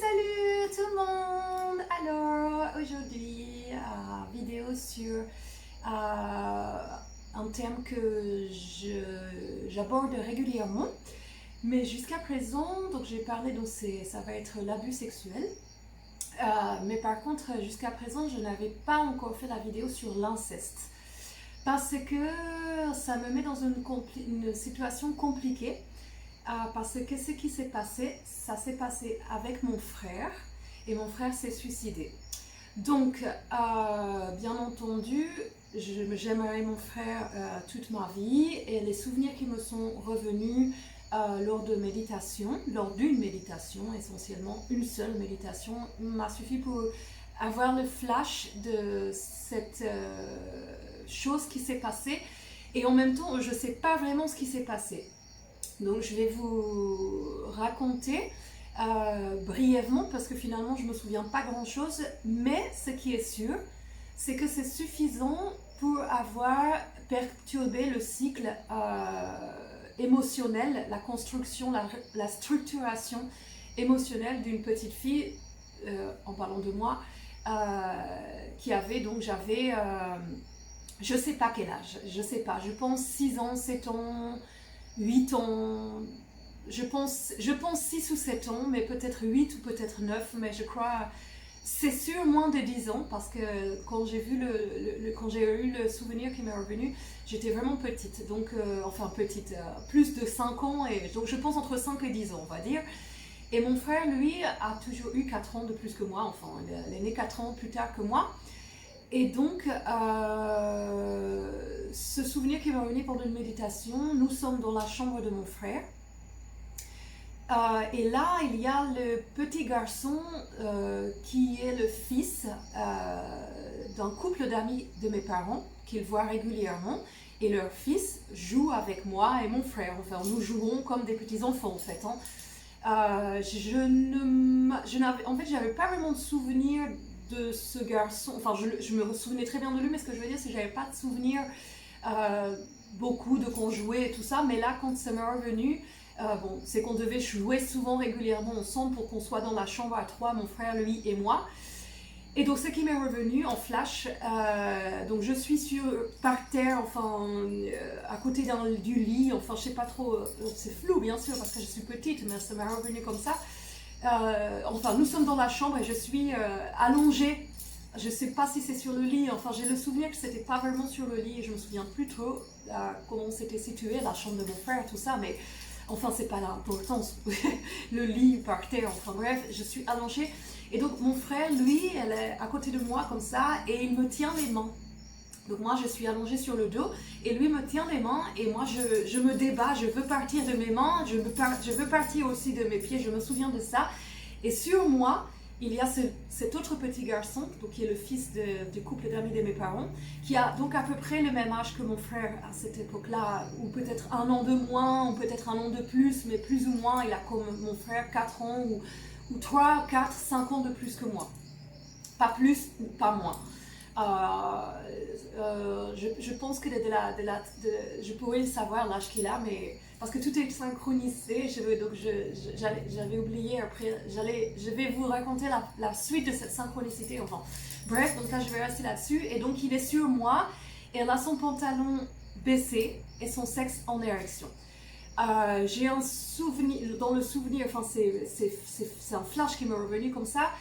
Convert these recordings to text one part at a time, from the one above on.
Salut tout le monde. Alors aujourd'hui, vidéo sur un thème que j'aborde régulièrement, mais jusqu'à présent, donc j'ai parlé, donc ça va être l'abus sexuel. Mais par contre, jusqu'à présent, je n'avais pas encore fait la vidéo sur l'inceste. Parce que ça me met dans une situation compliquée. Parce que ce qui s'est passé, ça s'est passé avec mon frère. Et mon frère s'est suicidé. Donc, bien entendu, j'aimerais mon frère toute ma vie. Et les souvenirs qui me sont revenus lors d'une méditation essentiellement, une seule méditation, m'a suffi pour avoir le flash de cette chose qui s'est passée. Et en même temps, je ne sais pas vraiment ce qui s'est passé. Donc je vais vous raconter brièvement, parce que finalement je ne me souviens pas grand chose, mais ce qui est sûr, c'est que c'est suffisant pour avoir perturbé le cycle émotionnel, la construction, la structuration émotionnelle d'une petite fille, en parlant de moi, qui avait, donc j'avais, je sais pas quel âge, je sais pas, je pense 6 ans, 7 ans, 8 ans, je pense 6 ou 7 ans, mais peut-être 8 ou peut-être 9, mais je crois, c'est sûr moins de 10 ans, parce que quand j'ai vu quand j'ai eu le souvenir qui m'est revenu, j'étais vraiment petite, donc, enfin petite, plus de 5 ans, et donc je pense entre 5 et 10 ans, on va dire. Et mon frère, lui, a toujours eu 4 ans de plus que moi, enfin, il est né 4 ans plus tard que moi. Et donc, ce souvenir qui m'est revenu pendant une méditation, nous sommes dans la chambre de mon frère. Et là, il y a le petit garçon qui est le fils d'un couple d'amis de mes parents, qu'ils voient régulièrement. Et leur fils joue avec moi et mon frère. Enfin, nous jouons comme des petits enfants, en fait. En fait, j'avais pas vraiment de souvenir de ce garçon, enfin je me souvenais très bien de lui, mais ce que je veux dire c'est que j'avais pas de souvenir beaucoup de qu'on jouait et tout ça, mais là quand ça m'est revenu, bon, c'est qu'on devait jouer souvent régulièrement ensemble pour qu'on soit dans la chambre à trois, mon frère, lui et moi. Et donc ce qui m'est revenu en flash, donc je suis par terre, enfin à côté du lit, enfin je sais pas trop, c'est flou bien sûr parce que je suis petite, mais ça m'est revenu comme ça. Enfin nous sommes dans la chambre et je suis allongée, je sais pas si c'est sur le lit, enfin j'ai le souvenir que c'était pas vraiment sur le lit et je me souviens plus trop comment c'était situé, la chambre de mon frère, tout ça, mais enfin c'est pas l'importance, le lit par terre, enfin bref, je suis allongée. Et donc mon frère, lui, elle est à côté de moi comme ça et il me tient les mains. Donc moi je suis allongée sur le dos et lui me tient les mains et moi je me débat, je veux partir de mes mains, je veux partir aussi de mes pieds, je me souviens de ça. Et sur moi, il y a cet autre petit garçon, donc qui est le fils du couple d'amis de mes parents, qui a donc à peu près le même âge que mon frère à cette époque-là, ou peut-être 1 an de moins, ou peut-être 1 an de plus, mais plus ou moins, il a comme mon frère 4 ans, ou 3, 4, 5 ans de plus que moi. Pas plus, pas moins. Je pense que je pourrais le savoir l'âge qu'il a, mais parce que tout est synchronisé, donc j'avais oublié après, je vais vous raconter la suite de cette synchronicité, enfin bref, donc là je vais rester là-dessus, et donc il est sur moi, et elle a son pantalon baissé, et son sexe en érection. J'ai un souvenir, dans le souvenir, enfin c'est un flash qui m'est revenu comme ça.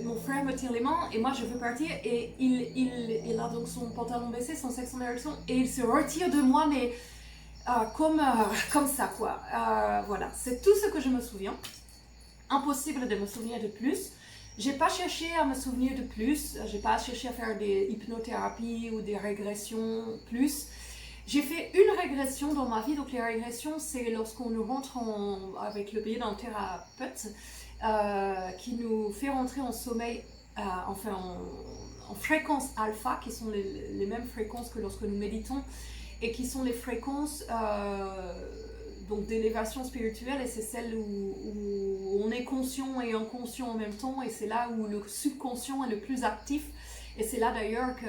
Mon frère me tire les mains et moi je veux partir et il a donc son pantalon baissé, son sexe en érection et il se retire de moi, mais comme ça quoi. Voilà, c'est tout ce que je me souviens. Impossible de me souvenir de plus. J'ai pas cherché à me souvenir de plus, j'ai pas cherché à faire des hypnothérapies ou des régressions plus. J'ai fait une régression dans ma vie, donc les régressions c'est lorsqu'on nous rentre avec le biais d'un thérapeute qui nous fait rentrer en sommeil, enfin en fréquences alpha, qui sont les mêmes fréquences que lorsque nous méditons, et qui sont les fréquences donc d'élévation spirituelle, et c'est celle où on est conscient et inconscient en même temps, et c'est là où le subconscient est le plus actif, et c'est là d'ailleurs que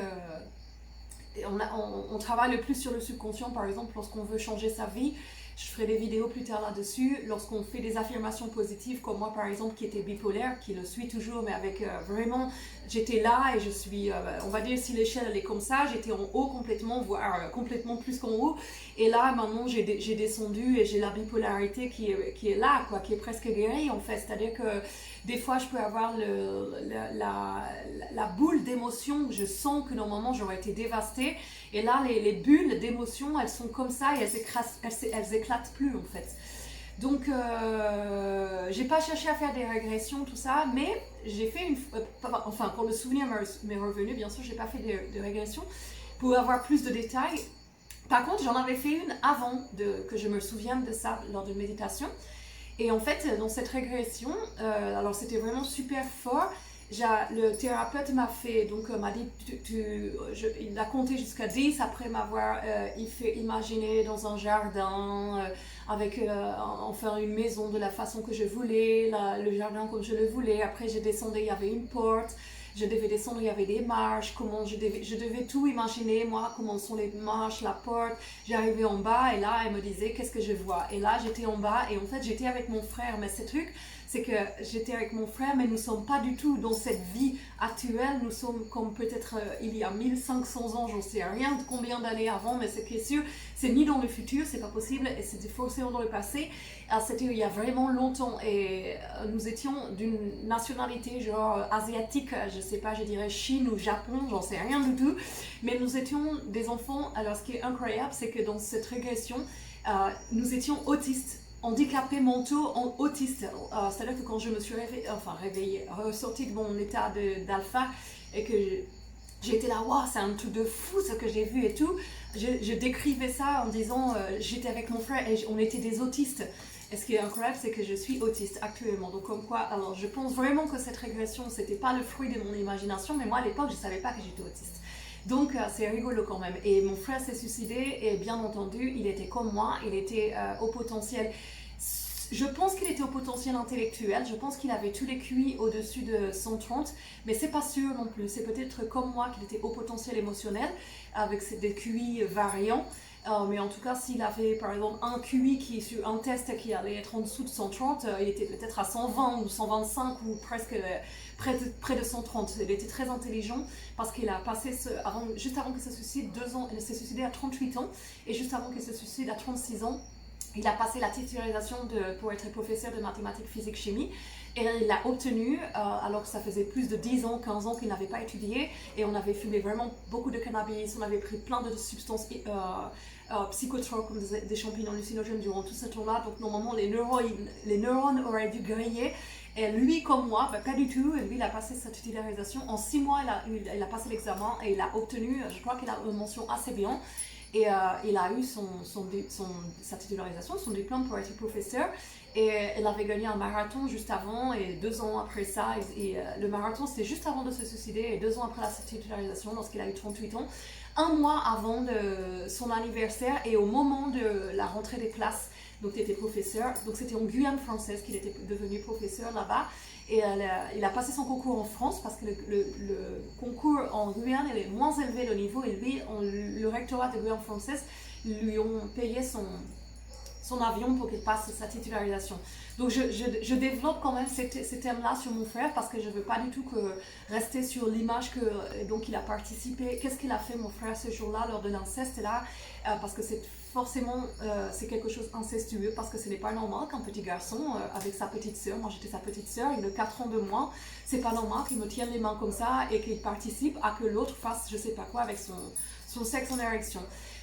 on travaille le plus sur le subconscient, par exemple lorsqu'on veut changer sa vie. Je ferai des vidéos plus tard là-dessus. Lorsqu'on fait des affirmations positives, comme moi par exemple qui était bipolaire, qui le suis toujours, mais avec vraiment, j'étais là et je suis, on va dire si l'échelle elle est comme ça, j'étais en haut complètement, voire complètement plus qu'en haut. Et là maintenant j'ai descendu et j'ai la bipolarité qui est là, quoi, qui est presque guérie en fait. C'est-à-dire que des fois je peux avoir la boule d'émotion, je sens que normalement j'aurais été dévastée. Et là les bulles d'émotion elles sont comme ça et elles éclatent plus en fait. Donc j'ai pas cherché à faire des régressions, tout ça, mais j'ai fait enfin quand le souvenir m'est revenu, bien sûr j'ai pas fait de régression pour avoir plus de détails. Par contre j'en avais fait une avant que je me souvienne de ça lors de méditation. Et en fait, dans cette régression, alors c'était vraiment super fort. Le thérapeute m'a dit, il a compté jusqu'à 10 après m'avoir fait imaginer dans un jardin, avec enfin une maison de la façon que je voulais, le jardin comme je le voulais. Après, j'ai descendu, il y avait une porte. Je devais descendre, il y avait des marches, je devais tout imaginer, moi, comment sont les marches, la porte. J'arrivais en bas et là, elle me disait, qu'est-ce que je vois? Et là, j'étais en bas et en fait, j'étais avec mon frère. Mais ce truc, c'est que j'étais avec mon frère, mais nous ne sommes pas du tout dans cette vie actuelle. Nous sommes comme peut-être il y a 1500 ans, j'en sais rien de combien d'années avant, mais ce qui est sûr, c'est ni dans le futur, c'est pas possible, et c'était forcément dans le passé. Alors, c'était il y a vraiment longtemps et nous étions d'une nationalité genre asiatique, je sais pas, je dirais Chine ou Japon, j'en sais rien du tout, mais nous étions des enfants. Alors ce qui est incroyable, c'est que dans cette régression, nous étions autistes, handicapés mentaux, autistes. C'est-à-dire que quand je me suis réveillée, ressortie de mon état d'alpha et que j'étais là, waouh, c'est un truc de fou ce que j'ai vu et tout. Je décrivais ça en disant, j'étais avec mon frère et on était des autistes. Et ce qui est incroyable, c'est que je suis autiste actuellement. Donc comme quoi, alors je pense vraiment que cette régression, c'était pas le fruit de mon imagination, mais moi à l'époque, je savais pas que j'étais autiste. Donc c'est rigolo quand même. Et mon frère s'est suicidé et bien entendu, il était comme moi, il était au potentiel. Je pense qu'il était au potentiel intellectuel, je pense qu'il avait tous les QI au-dessus de 130, mais c'est pas sûr non plus. C'est peut-être comme moi qu'il était au potentiel émotionnel, avec des QI variants. Mais en tout cas, s'il avait par exemple un QI sur un test qui allait être en dessous de 130, il était peut-être à 120 ou 125 ou presque près de 130. Il était très intelligent parce qu'il a passé, juste avant qu'il se suicide, 2 ans, il s'est suicidé à 38 ans, et juste avant qu'il se suicide à 36 ans, il a passé la titularisation pour être professeur de mathématiques, physique, chimie. Et il l'a obtenu alors que ça faisait plus de 10 ans, 15 ans qu'il n'avait pas étudié. Et on avait fumé vraiment beaucoup de cannabis, on avait pris plein de substances psychotropes comme des champignons hallucinogènes durant tout ce temps-là. Donc normalement les neurones auraient dû griller. Et lui comme moi, pas du tout. Et lui il a passé sa titularisation. En 6 mois il a passé l'examen et il a obtenu, je crois qu'il a une mention assez bien. Et il a eu sa titularisation, son diplôme pour être professeur. Et il avait gagné un marathon juste avant, et 2 ans après ça, le marathon c'était juste avant de se suicider, et 2 ans après la titularisation, lorsqu'il a eu 38 ans, 1 mois avant son anniversaire et au moment de la rentrée des classes. Donc il était professeur, donc c'était en Guyane française qu'il était devenu professeur là-bas. Et il a passé son concours en France parce que le concours en Guyane est moins élevé le niveau, et lui, le rectorat de Guyane française lui ont payé son avion pour qu'il passe sa titularisation. Donc je développe quand même ces thèmes-là sur mon frère parce que je ne veux pas du tout rester sur l'image que donc il a participé. Qu'est-ce qu'il a fait mon frère ce jour-là lors de l'inceste là, parce que c'est forcément c'est quelque chose d'incestueux, parce que ce n'est pas normal qu'un petit garçon avec sa petite sœur, moi j'étais sa petite sœur, il a 4 ans de moins, c'est pas normal qu'il me tienne les mains comme ça et qu'il participe à que l'autre fasse je sais pas quoi avec son sexe en érection.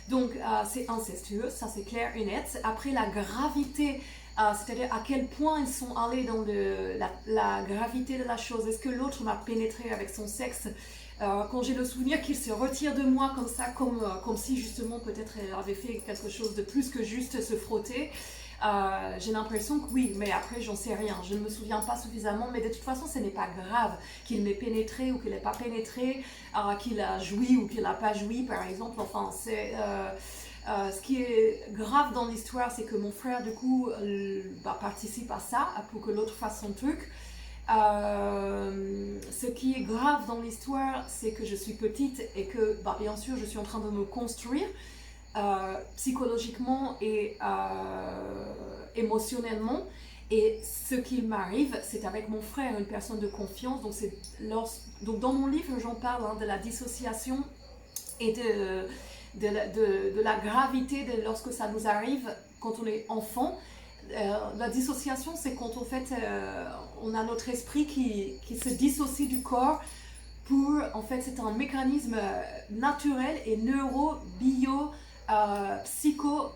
Donc c'est incestueux, ça c'est clair et net. Après la gravité, c'est-à-dire à quel point ils sont allés dans la gravité de la chose. Est-ce que l'autre m'a pénétré avec son sexe quand j'ai le souvenir qu'il se retire de moi comme ça, comme si justement peut-être elle avait fait quelque chose de plus que juste se frotter. J'ai l'impression que oui, mais après j'en sais rien, je ne me souviens pas suffisamment, mais de toute façon ce n'est pas grave qu'il m'ait pénétré ou qu'il n'ait pas pénétré, qu'il a joui ou qu'il n'a pas joui par exemple. Enfin c'est ce qui est grave dans l'histoire, c'est que mon frère du coup participe à ça pour que l'autre fasse son truc. Ce qui est grave dans l'histoire, c'est que je suis petite et que bien sûr je suis en train de me construire. psychologiquement et émotionnellement. Et ce qui m'arrive, c'est avec mon frère, une personne de confiance. Donc dans mon livre, j'en parle de la dissociation et de la gravité lorsque ça nous arrive quand on est enfant. La dissociation, c'est quand en fait on a notre esprit qui se dissocie du corps. En fait, c'est un mécanisme naturel et neurobiopsycho.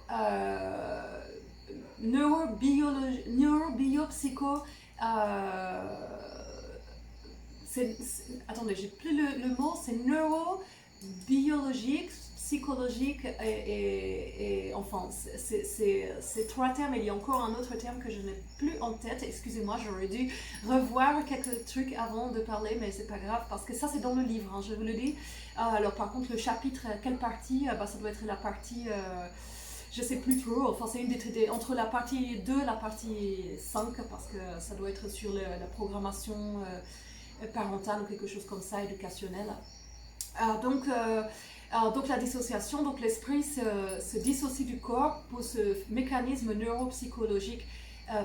Attendez, j'ai plus le mot, c'est neurobiologique, psychologique et enfin, c'est trois termes. Il y a encore un autre terme que je n'ai plus en tête. Excusez-moi, j'aurais dû revoir quelques trucs avant de parler, mais c'est pas grave parce que ça c'est dans le livre, hein, je vous le dis. Alors par contre, le chapitre, quelle partie ça doit être la partie... je sais plus trop, enfin c'est une entre la partie 2 et la partie 5 parce que ça doit être sur la programmation parentale ou quelque chose comme ça, éducationnelle. Donc la dissociation, donc l'esprit se dissocie du corps pour ce mécanisme neuropsychologique,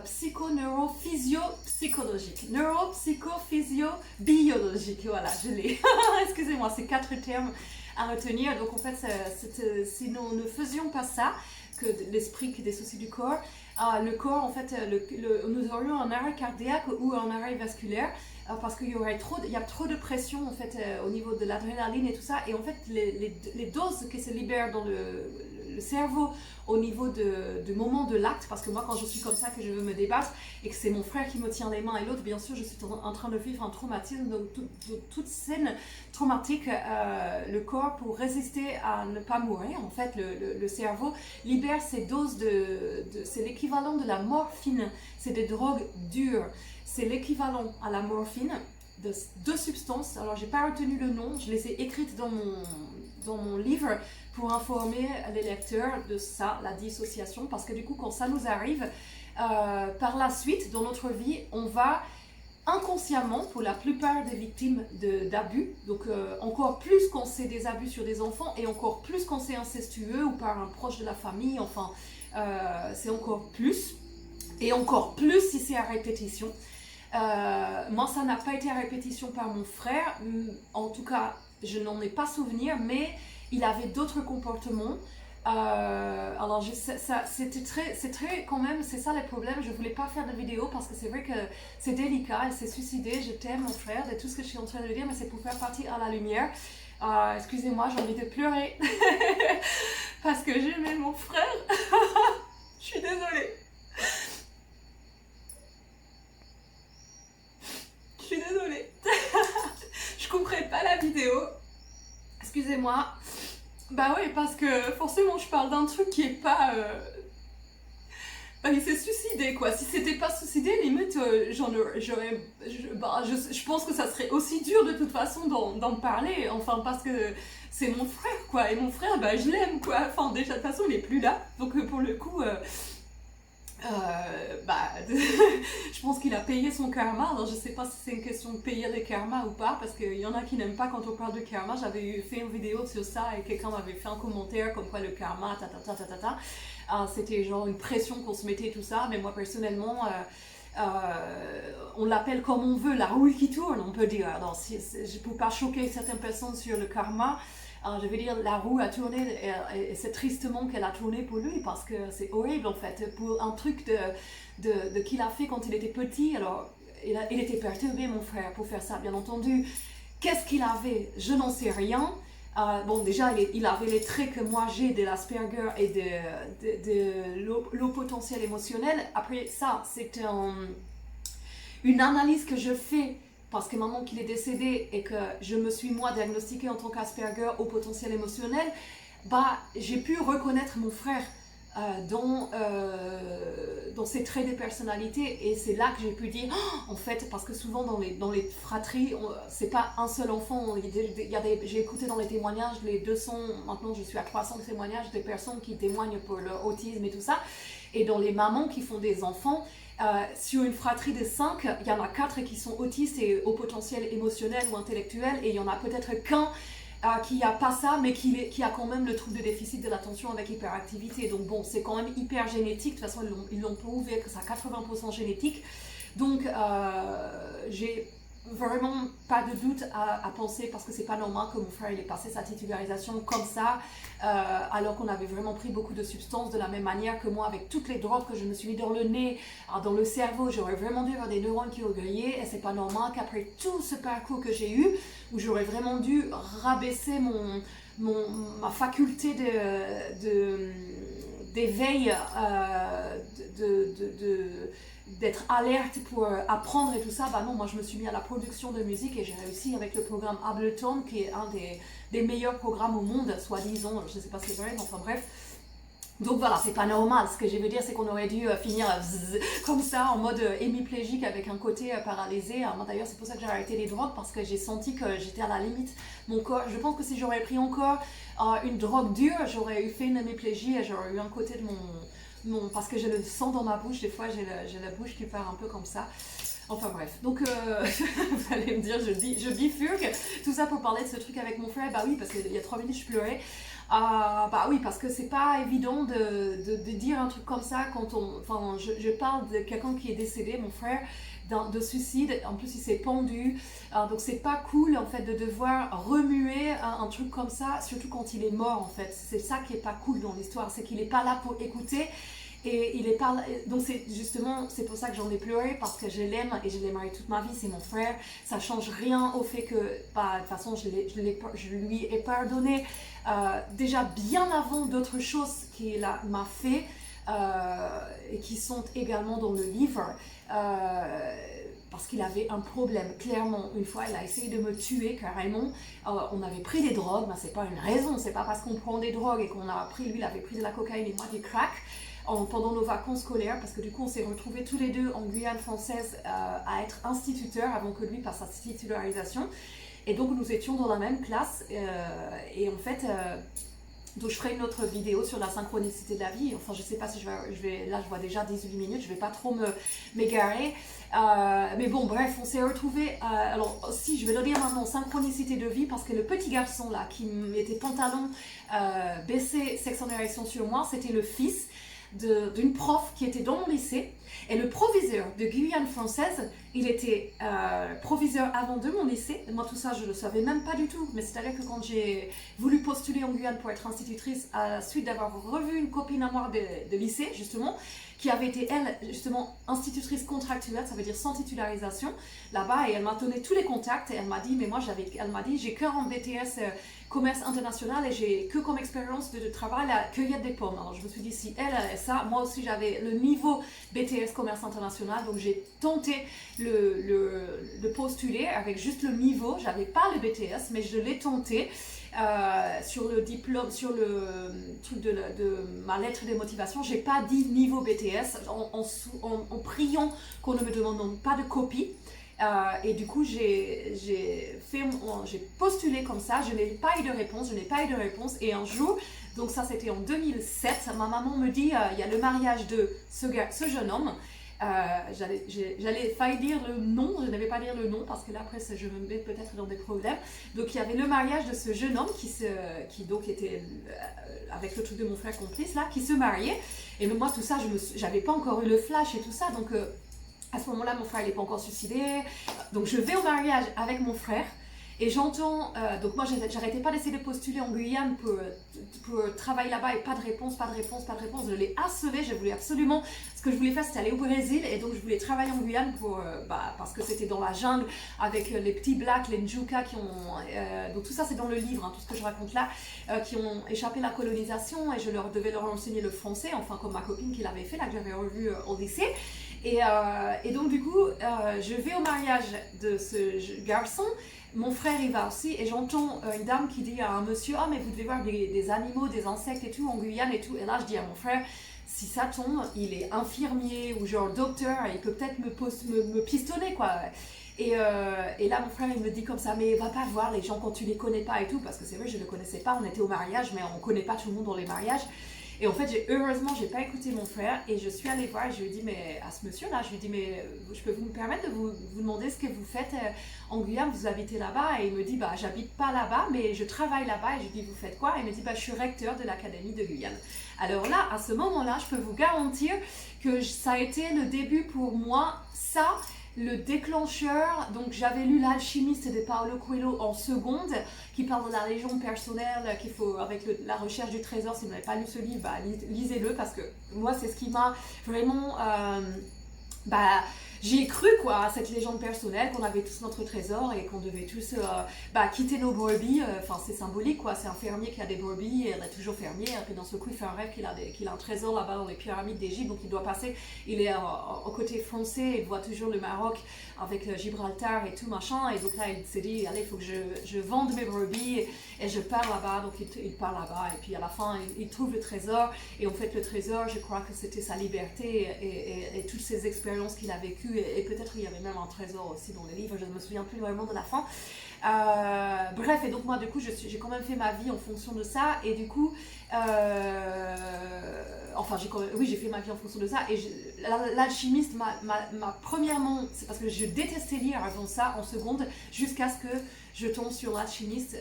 psychoneurophysiologique, neuropsychophysiobiologique, voilà, je l'ai. Excusez-moi, c'est 4 termes à retenir. Donc en fait, si nous ne faisions pas ça, que l'esprit qui dissocie du corps, le corps, en fait, nous aurions un arrêt cardiaque ou un arrêt vasculaire parce qu'il y a trop de pression en fait au niveau de l'adrénaline et tout ça, et en fait les doses qui se libèrent dans le cerveau au niveau du moment de l'acte, parce que moi quand je suis comme ça, que je veux me débattre et que c'est mon frère qui me tient les mains et l'autre, bien sûr je suis en train de vivre un traumatisme, donc toute scène traumatique, le corps, pour résister à ne pas mourir, en fait le cerveau libère ces doses c'est l'équivalent de la morphine, c'est des drogues dures. C'est l'équivalent à la morphine de 2 substances. Alors, j'ai pas retenu le nom, je les ai écrites dans mon livre pour informer les lecteurs de ça, la dissociation. Parce que du coup, quand ça nous arrive, par la suite, dans notre vie, on va inconsciemment, pour la plupart des victimes d'abus, donc encore plus quand c'est des abus sur des enfants et encore plus quand c'est incestueux ou par un proche de la famille, enfin, c'est encore plus. Et encore plus si c'est à répétition. Moi, ça n'a pas été à répétition par mon frère, en tout cas, je n'en ai pas souvenir, mais il avait d'autres comportements. Alors, c'est très quand même, c'est ça le problème. Je voulais pas faire de vidéo parce que c'est vrai que c'est délicat. Il s'est suicidé. Je t'aime, mon frère, et tout ce que je suis en train de dire, mais c'est pour faire partie à la lumière. Excusez-moi, j'ai envie de pleurer parce que j'aimais mon frère. Je suis désolée. Je suis désolée. Je couperai pas la vidéo. Excusez-moi. Bah oui, parce que forcément je parle d'un truc qui est pas... il s'est suicidé quoi. Si c'était pas suicidé, limite je pense que ça serait aussi dur de toute façon d'en parler. Enfin parce que c'est mon frère quoi. Et mon frère, je l'aime quoi. Enfin déjà de toute façon il est plus là. Donc pour le coup... je pense qu'il a payé son karma. Alors je sais pas si c'est une question de payer le karma ou pas, parce qu'il y en a qui n'aiment pas quand on parle de karma. J'avais fait une vidéo sur ça et quelqu'un m'avait fait un commentaire comme quoi le karma, c'était genre une pression qu'on se mettait, tout ça. Mais moi personnellement, on l'appelle comme on veut, la roue qui tourne, on peut dire. Alors je peux pas choquer certaines personnes sur le karma. Alors, je veux dire, la roue a tourné et c'est tristement qu'elle a tourné pour lui parce que c'est horrible en fait. Pour un truc qu'il a fait quand il était petit, alors il était perturbé, mon frère, pour faire ça, bien entendu. Qu'est-ce qu'il avait? Je n'en sais rien. Bon, déjà, il avait les traits que moi j'ai de l'Asperger et de l'eau potentiel émotionnel. Après ça, c'est une analyse que je fais. Parce que maintenant qu'il est décédé et que je me suis moi diagnostiquée en tant qu'Asperger au potentiel émotionnel, j'ai pu reconnaître mon frère dans ses traits de personnalité, et c'est là que j'ai pu dire en fait, parce que souvent dans les fratries, c'est pas un seul enfant. J'ai écouté dans les témoignages, les 200, maintenant je suis à 300 témoignages des personnes qui témoignent pour leur autisme et tout ça, et dans les mamans qui font des enfants. Sur une fratrie de 5, il y en a 4 qui sont autistes et au potentiel émotionnel ou intellectuel, et il y en a peut-être qu'un qui a pas ça, mais qui a quand même le trouble de déficit de l'attention avec hyperactivité. Donc bon, c'est quand même hyper génétique. De toute façon, ils l'ont prouvé que c'est à 80% génétique. Donc j'ai vraiment pas de doute à penser, parce que c'est pas normal que mon frère il ait passé sa titularisation comme ça, alors qu'on avait vraiment pris beaucoup de substances, de la même manière que moi avec toutes les drogues que je me suis mis dans le nez, dans le cerveau. J'aurais vraiment dû avoir des neurones qui ont grillé, et c'est pas normal qu'après tout ce parcours que j'ai eu, où j'aurais vraiment dû rabaisser ma faculté d'éveil, d'être alerte pour apprendre et tout ça. Bah non, moi je me suis mis à la production de musique et j'ai réussi avec le programme Ableton, qui est un des meilleurs programmes au monde, soi-disant. Je ne sais pas si c'est vrai, mais enfin bref. Donc voilà, c'est pas normal. Ce que je veux dire, c'est qu'on aurait dû finir comme ça, en mode hémiplégique, avec un côté paralysé. Moi d'ailleurs, c'est pour ça que j'ai arrêté les drogues, parce que j'ai senti que j'étais à la limite. Mon corps, je pense que si j'aurais pris encore une drogue dure, j'aurais fait une hémiplégie et j'aurais eu un côté de parce que je le sens dans ma bouche, des fois j'ai la bouche qui part un peu comme ça. Enfin bref, donc vous allez me dire, je bifurque, tout ça pour parler de ce truc avec mon frère. Bah oui, parce qu'il y a 3 minutes je pleurais. Bah oui, parce que c'est pas évident de dire un truc comme ça quand enfin je parle de quelqu'un qui est décédé, mon frère, de suicide. En plus il s'est pendu, donc c'est pas cool en fait de devoir remuer un truc comme ça, surtout quand il est mort en fait. C'est ça qui est pas cool dans l'histoire, c'est qu'il est pas là pour écouter. Et il est pas là, donc c'est pour ça que j'en ai pleuré, parce que je l'aime et je l'aimerai toute ma vie, c'est mon frère. Ça change rien au fait que, bah, de toute façon, je lui ai pardonné déjà bien avant d'autres choses qu'il m'a fait, et qui sont également dans le livre, parce qu'il avait un problème, clairement. Une fois, il a essayé de me tuer carrément. On avait pris des drogues, mais c'est pas une raison, c'est pas parce qu'on prend des drogues et qu'on a pris, lui il avait pris de la cocaïne et moi du crack, pendant nos vacances scolaires, parce que du coup on s'est retrouvés tous les deux en Guyane française à être instituteurs avant que lui passe sa titularisation. Et donc nous étions dans la même classe, et en fait donc je ferai une autre vidéo sur la synchronicité de la vie. Enfin je sais pas si je vais là je vois déjà 18 minutes, je vais pas trop m'égarer, mais bon bref, on s'est retrouvés, alors si je vais le dire maintenant, synchronicité de vie, parce que le petit garçon là qui mettait pantalon baissé, sexe en érection sur moi, c'était le fils d'une prof qui était dans mon lycée. Et le proviseur de Guyane française, il était proviseur avant de mon lycée. Et moi tout ça je ne le savais même pas du tout, mais c'est-à-dire que quand j'ai voulu postuler en Guyane pour être institutrice, à la suite d'avoir revu une copine à moi de lycée justement, qui avait été elle justement institutrice contractuelle, ça veut dire sans titularisation là-bas, et elle m'a donné tous les contacts et elle m'a dit, mais moi elle m'a dit, j'ai que en BTS commerce international et j'ai que comme expérience de travail la cueillette des pommes. Alors je me suis dit, si elle a ça, moi aussi j'avais le niveau BTS commerce international, donc j'ai tenté le postuler avec juste le niveau. J'avais pas le BTS, mais je l'ai tenté. Sur le diplôme, sur le truc de ma lettre de motivation, j'ai pas dit niveau BTS, en priant qu'on ne me demande pas de copie. Et du coup j'ai postulé comme ça, je n'ai pas eu de réponse, et un jour, donc ça c'était en 2007, ma maman me dit, il y a le mariage de ce jeune homme. J'allais failli dire le nom, je n'avais pas dire le nom parce que là après je me mets peut-être dans des problèmes. Donc il y avait le mariage de ce jeune homme qui donc était avec le truc de mon frère complice là, qui se mariait. Et moi tout ça, j'avais pas encore eu le flash et tout ça, donc à ce moment-là mon frère il n'est pas encore suicidé. Donc je vais au mariage avec mon frère. Et j'entends, donc moi j'arrêtais pas d'essayer de postuler en Guyane pour travailler là-bas, et pas de réponse. Je l'ai harcelé, je voulais absolument, ce que je voulais faire c'était aller au Brésil, et donc je voulais travailler en Guyane parce que c'était dans la jungle avec les petits blacks, les Njuka donc tout ça c'est dans le livre, hein, tout ce que je raconte là, qui ont échappé la colonisation, et je devais leur enseigner le français, enfin comme ma copine qui l'avait fait là, que j'avais revu au lycée. Et donc du coup, je vais au mariage de ce garçon. Mon frère y va aussi, et j'entends une dame qui dit à un monsieur, ah mais vous devez voir des animaux, des insectes et tout en Guyane et tout. Et là je dis à mon frère, si ça tombe, il est infirmier ou genre docteur, il peut peut-être me pistonner quoi. Et là mon frère il me dit comme ça, mais va pas voir les gens quand tu les connais pas et tout, parce que c'est vrai je ne les connaissais pas, on était au mariage mais on connaît pas tout le monde dans les mariages. Et en fait, heureusement, j'ai pas écouté mon frère et je suis allée voir et je lui ai dit, mais à ce monsieur-là, je lui ai dit, mais je peux vous me permettre de vous demander ce que vous faites en Guyane, vous habitez là-bas? Et il me dit, bah, j'habite pas là-bas, mais je travaille là-bas. Et je lui dis, vous faites quoi? Et il me dit, bah, je suis recteur de l'Académie de Guyane. Alors là, à ce moment-là, je peux vous garantir que ça a été le début pour moi, ça, le déclencheur. Donc j'avais lu L'Alchimiste de Paulo Coelho en seconde, qui parle de la légion personnelle, qu'il faut, avec la recherche du trésor. Si vous n'avez pas lu ce livre, bah, lisez-le, parce que moi c'est ce qui m'a vraiment j'y ai cru, quoi, à cette légende personnelle, qu'on avait tous notre trésor et qu'on devait tous quitter nos brebis. Enfin, c'est symbolique, quoi. C'est un fermier qui a des brebis et elle est toujours fermier. Et puis d'un seul coup, il fait un rêve qu'il a un trésor là-bas dans les pyramides d'Égypte. Donc il doit passer. Il est au côté français. Il voit toujours le Maroc avec Gibraltar et tout machin. Et donc là, il s'est dit, allez, il faut que je vende mes brebis et je pars là-bas. Donc il part là-bas. Et puis à la fin, il trouve le trésor. Et en fait, le trésor, je crois que c'était sa liberté et toutes ces expériences qu'il a vécues. Et peut-être il y avait même un trésor aussi dans le livre, je ne me souviens plus vraiment de la fin. Bref, et donc moi du coup j'ai quand même fait ma vie en fonction de ça, et du coup j'ai fait ma vie en fonction de ça. Et l'alchimiste m'a premièrement, c'est parce que je détestais lire avant ça en seconde, jusqu'à ce que je tombe sur l'alchimiste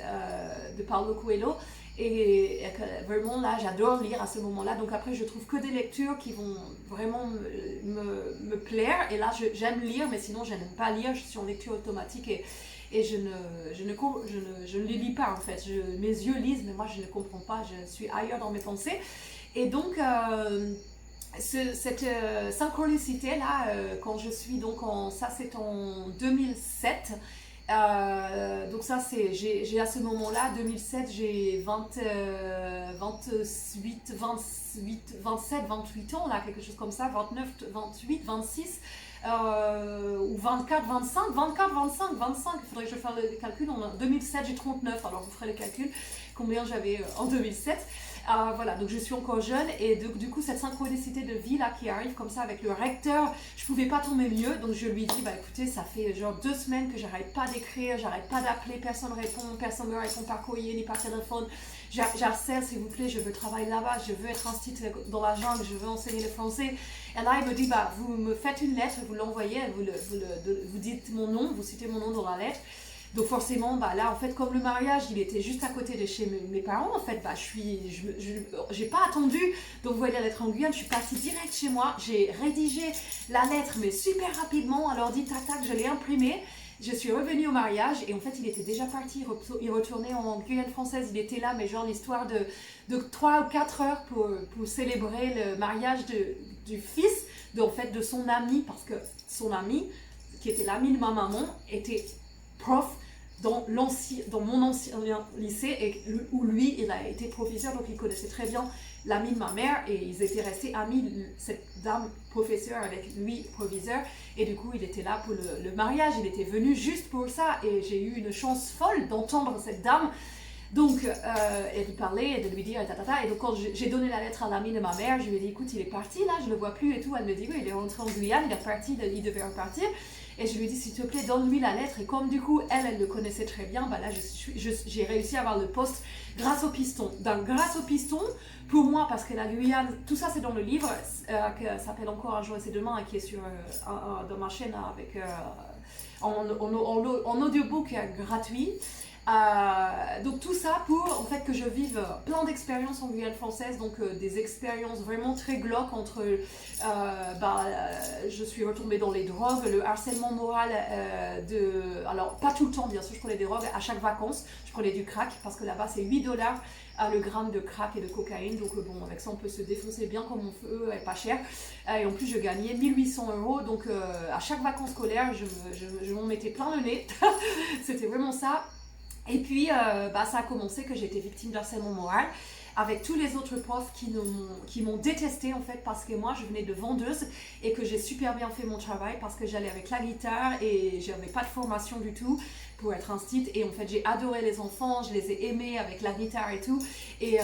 de Paulo Coelho. Et vraiment là, j'adore lire à ce moment-là. Donc après, je trouve que des lectures qui vont vraiment me plaire. Et là, j'aime lire, mais sinon, je n'aime pas lire. Je suis en lecture automatique et je ne les lis pas, en fait. Mes yeux lisent, mais moi, je ne comprends pas. Je suis ailleurs dans mes pensées. Et donc, cette synchronicité-là, quand je suis donc ça c'est en 2007. Donc ça c'est, j'ai à ce moment-là, 2007, j'ai 28, 27, 28 ans, là, quelque chose comme ça, 29, 28, 26, ou 24, 25, 24, 25, 25, il faudrait que je fasse le calcul. En 2007, j'ai 39, alors vous ferez le calcul, combien j'avais en 2007. Voilà, donc je suis encore jeune, et du coup cette synchronicité de vie là qui arrive comme ça avec le recteur, je pouvais pas tomber mieux. Donc je lui dis, écoutez, ça fait genre 2 semaines que j'arrête pas d'écrire, j'arrête pas d'appeler, personne me répond par courrier ni par téléphone. J'harcèle, s'il vous plaît, je veux travailler là-bas, je veux être institut dans la jungle, je veux enseigner le français. Et là il me dit, vous me faites une lettre, vous l'envoyez, vous dites mon nom, vous citez mon nom dans la lettre. Donc forcément, là, en fait, comme le mariage, il était juste à côté de chez mes parents, en fait, j'ai pas attendu d'envoyer la lettre en Guyane, je suis partie direct chez moi, j'ai rédigé la lettre, mais super rapidement, alors dit tac tac, je l'ai imprimée, je suis revenue au mariage, et en fait, il était déjà parti, il retournait en Guyane française, il était là, mais genre l'histoire de 3 ou 4 heures pour célébrer le mariage du fils, de son ami, parce que son ami, qui était l'ami de ma maman, était prof dans mon ancien lycée, où lui, il a été professeur, donc il connaissait très bien l'ami de ma mère, et ils étaient restés amis, cette dame professeure avec lui proviseur, et du coup il était là pour le mariage, il était venu juste pour ça, et j'ai eu une chance folle d'entendre cette dame. Donc, elle lui parlait, et de lui dire, et donc quand j'ai donné la lettre à l'ami de ma mère, je lui ai dit, écoute, il est parti là, je le vois plus et tout. Elle me dit, oui, il est rentré en Guyane, il est parti, il devait repartir. Et je lui ai dit, s'il te plaît, donne-lui la lettre. Et comme du coup, elle le connaissait très bien, là, j'ai réussi à avoir le poste grâce au piston. Donc, grâce au piston, pour moi, parce que la Guyane, tout ça c'est dans le livre, qui s'appelle Encore un jour et c'est demain, et qui est dans ma chaîne avec, en audiobook gratuit. Donc tout ça pour en fait que je vive plein d'expériences en Guyane française, donc des expériences vraiment très glauques entre je suis retombée dans les drogues, le harcèlement moral alors pas tout le temps bien sûr, je prenais des drogues à chaque vacances, je prenais du crack parce que là-bas c'est 8 $ le gramme de crack et de cocaïne, donc bon, avec ça on peut se défoncer bien comme on veut, et pas cher, et en plus je gagnais 1800 €, donc à chaque vacances scolaires je m'en mettais plein le nez. C'était vraiment ça. Et puis, ça a commencé que j'ai été victime d'harcèlement moral avec tous les autres profs qui m'ont détestée en fait, parce que moi je venais de vendeuse et que j'ai super bien fait mon travail parce que j'allais avec la guitare et j'avais pas de formation du tout pour être institut, et en fait j'ai adoré les enfants, je les ai aimés avec la guitare et tout, et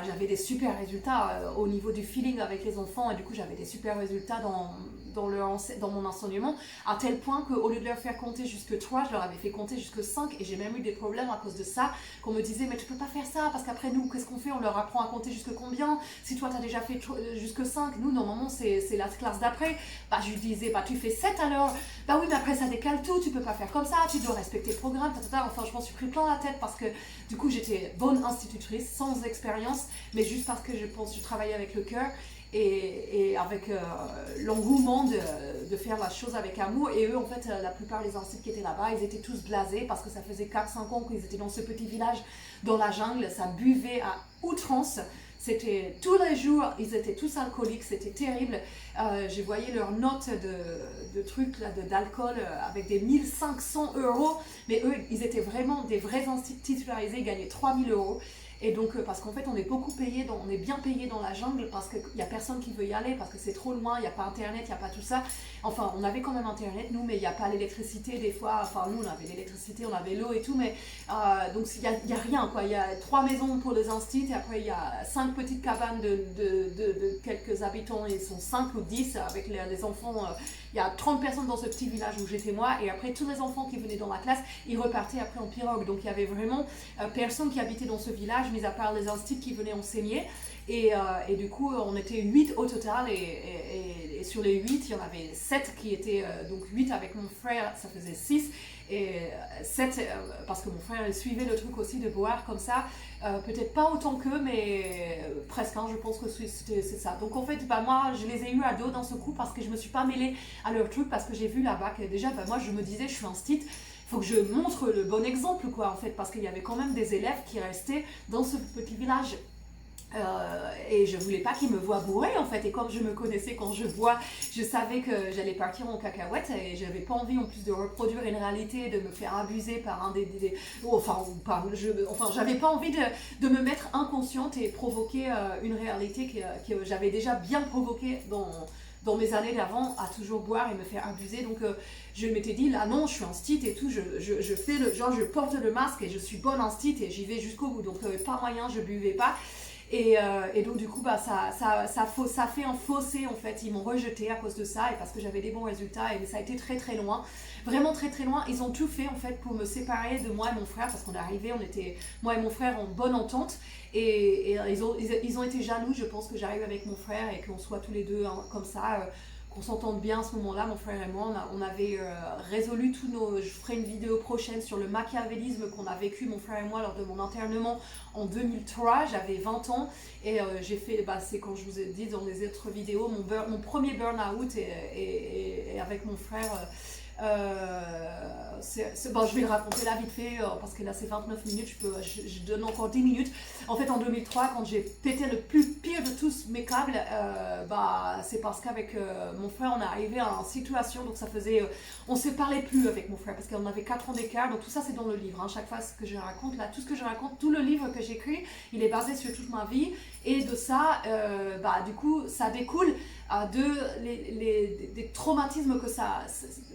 j'avais des super résultats au niveau du feeling avec les enfants, et du coup j'avais des super résultats dans dans mon enseignement, à tel point qu'au lieu de leur faire compter jusque 3, je leur avais fait compter jusque 5 et j'ai même eu des problèmes à cause de ça, qu'on me disait mais tu peux pas faire ça parce qu'après nous qu'est-ce qu'on fait, on leur apprend à compter jusque combien, si toi tu as déjà fait jusque 5, nous normalement c'est la classe d'après. Bah je lui disais bah tu fais 7 alors, bah oui mais après ça décale tout, tu peux pas faire comme ça, tu dois respecter le programme, enfin je m'en suis pris plein la tête parce que du coup j'étais bonne institutrice sans expérience, mais juste parce que je travaillais avec le cœur et avec l'engouement de faire la chose avec amour. Et eux en fait la plupart des instituts qui étaient là-bas, ils étaient tous blasés parce que ça faisait 4-5 ans qu'ils étaient dans ce petit village dans la jungle, ça buvait à outrance. C'était tous les jours, ils étaient tous alcooliques, c'était terrible. Je voyais leurs notes de trucs d'alcool avec des 1500 €. Mais eux, ils étaient vraiment des vrais instituts titularisés, ils gagnaient 3000 €. Et donc, parce qu'en fait, on est beaucoup payé, on est bien payé dans la jungle parce qu'il n'y a personne qui veut y aller, parce que c'est trop loin, il n'y a pas internet, il n'y a pas tout ça. Enfin, on avait quand même internet, nous, mais il n'y a pas l'électricité des fois. Enfin, nous, on avait l'électricité, on avait l'eau et tout, mais donc il n'y a rien, quoi. Il y a 3 maisons pour les instituts, et après, il y a 5 petites cabanes de quelques habitants, ils sont 5 ou 10 avec les enfants. Il y a 30 personnes dans ce petit village où j'étais moi, et après tous les enfants qui venaient dans la classe, ils repartaient après en pirogue. Donc il y avait vraiment personne qui habitait dans ce village, mis à part les instituts qui venaient enseigner. Et du coup, on était 8 au total, et sur les 8, il y en avait 7 qui étaient, donc 8 avec mon frère, ça faisait 6, et 7 parce que mon frère il suivait le truc aussi de boire comme ça, peut-être pas autant qu'eux, mais presque, hein, je pense que c'est ça. Donc en fait, bah, moi, je les ai eu à dos dans ce coup parce que je me suis pas mêlée à leur truc, parce que j'ai vu là-bas que déjà, bah, moi, je me disais, je suis un stit, il faut que je montre le bon exemple, quoi, en fait, parce qu'il y avait quand même des élèves qui restaient dans ce petit village. Et je voulais pas qu'ils me voient bourrée en fait, et comme je me connaissais quand je bois, je savais que j'allais partir en cacahuète, et j'avais pas envie en plus de reproduire une réalité, de me faire abuser par un enfin j'avais pas envie de me mettre inconsciente et provoquer une réalité que j'avais déjà bien provoquée dans mes années d'avant, à toujours boire et me faire abuser. Donc je m'étais dit là non, je suis un stit et tout, je fais je porte le masque et je suis bonne en stit et j'y vais jusqu'au bout, donc pas moyen, je buvais pas. Et donc du coup, bah, ça fait un fossé en fait. Ils m'ont rejeté à cause de ça, et parce que j'avais des bons résultats, et ça a été très très loin, vraiment très très loin. Ils ont tout fait en fait pour me séparer de moi et mon frère, parce qu'on est arrivés, on était moi et mon frère en bonne entente, et ils ont été jaloux, je pense, que j'arrive avec mon frère et qu'on soit tous les deux hein, comme ça. Qu'on s'entende bien à ce moment-là, mon frère et moi, on avait résolu tous nos... Je ferai une vidéo prochaine sur le machiavélisme qu'on a vécu, mon frère et moi, lors de mon internement en 2003. J'avais 20 ans, et j'ai fait, bah, c'est quand je vous ai dit dans les autres vidéos, mon premier burn-out, et avec mon frère... bon, je vais le raconter là vite fait parce que là c'est 29 minutes, je donne encore 10 minutes. En fait, en 2003, quand j'ai pété le plus pire de tous mes câbles, bah, c'est parce qu'avec mon frère on est arrivé à une situation, donc ça faisait on se parlait plus avec mon frère parce qu'on avait 4 ans d'écart. Donc tout ça c'est dans le livre, hein. Chaque fois ce que je raconte là, tout ce que je raconte, tout le livre que j'écris, il est basé sur toute ma vie, et de ça bah, du coup ça découle des traumatismes que ça,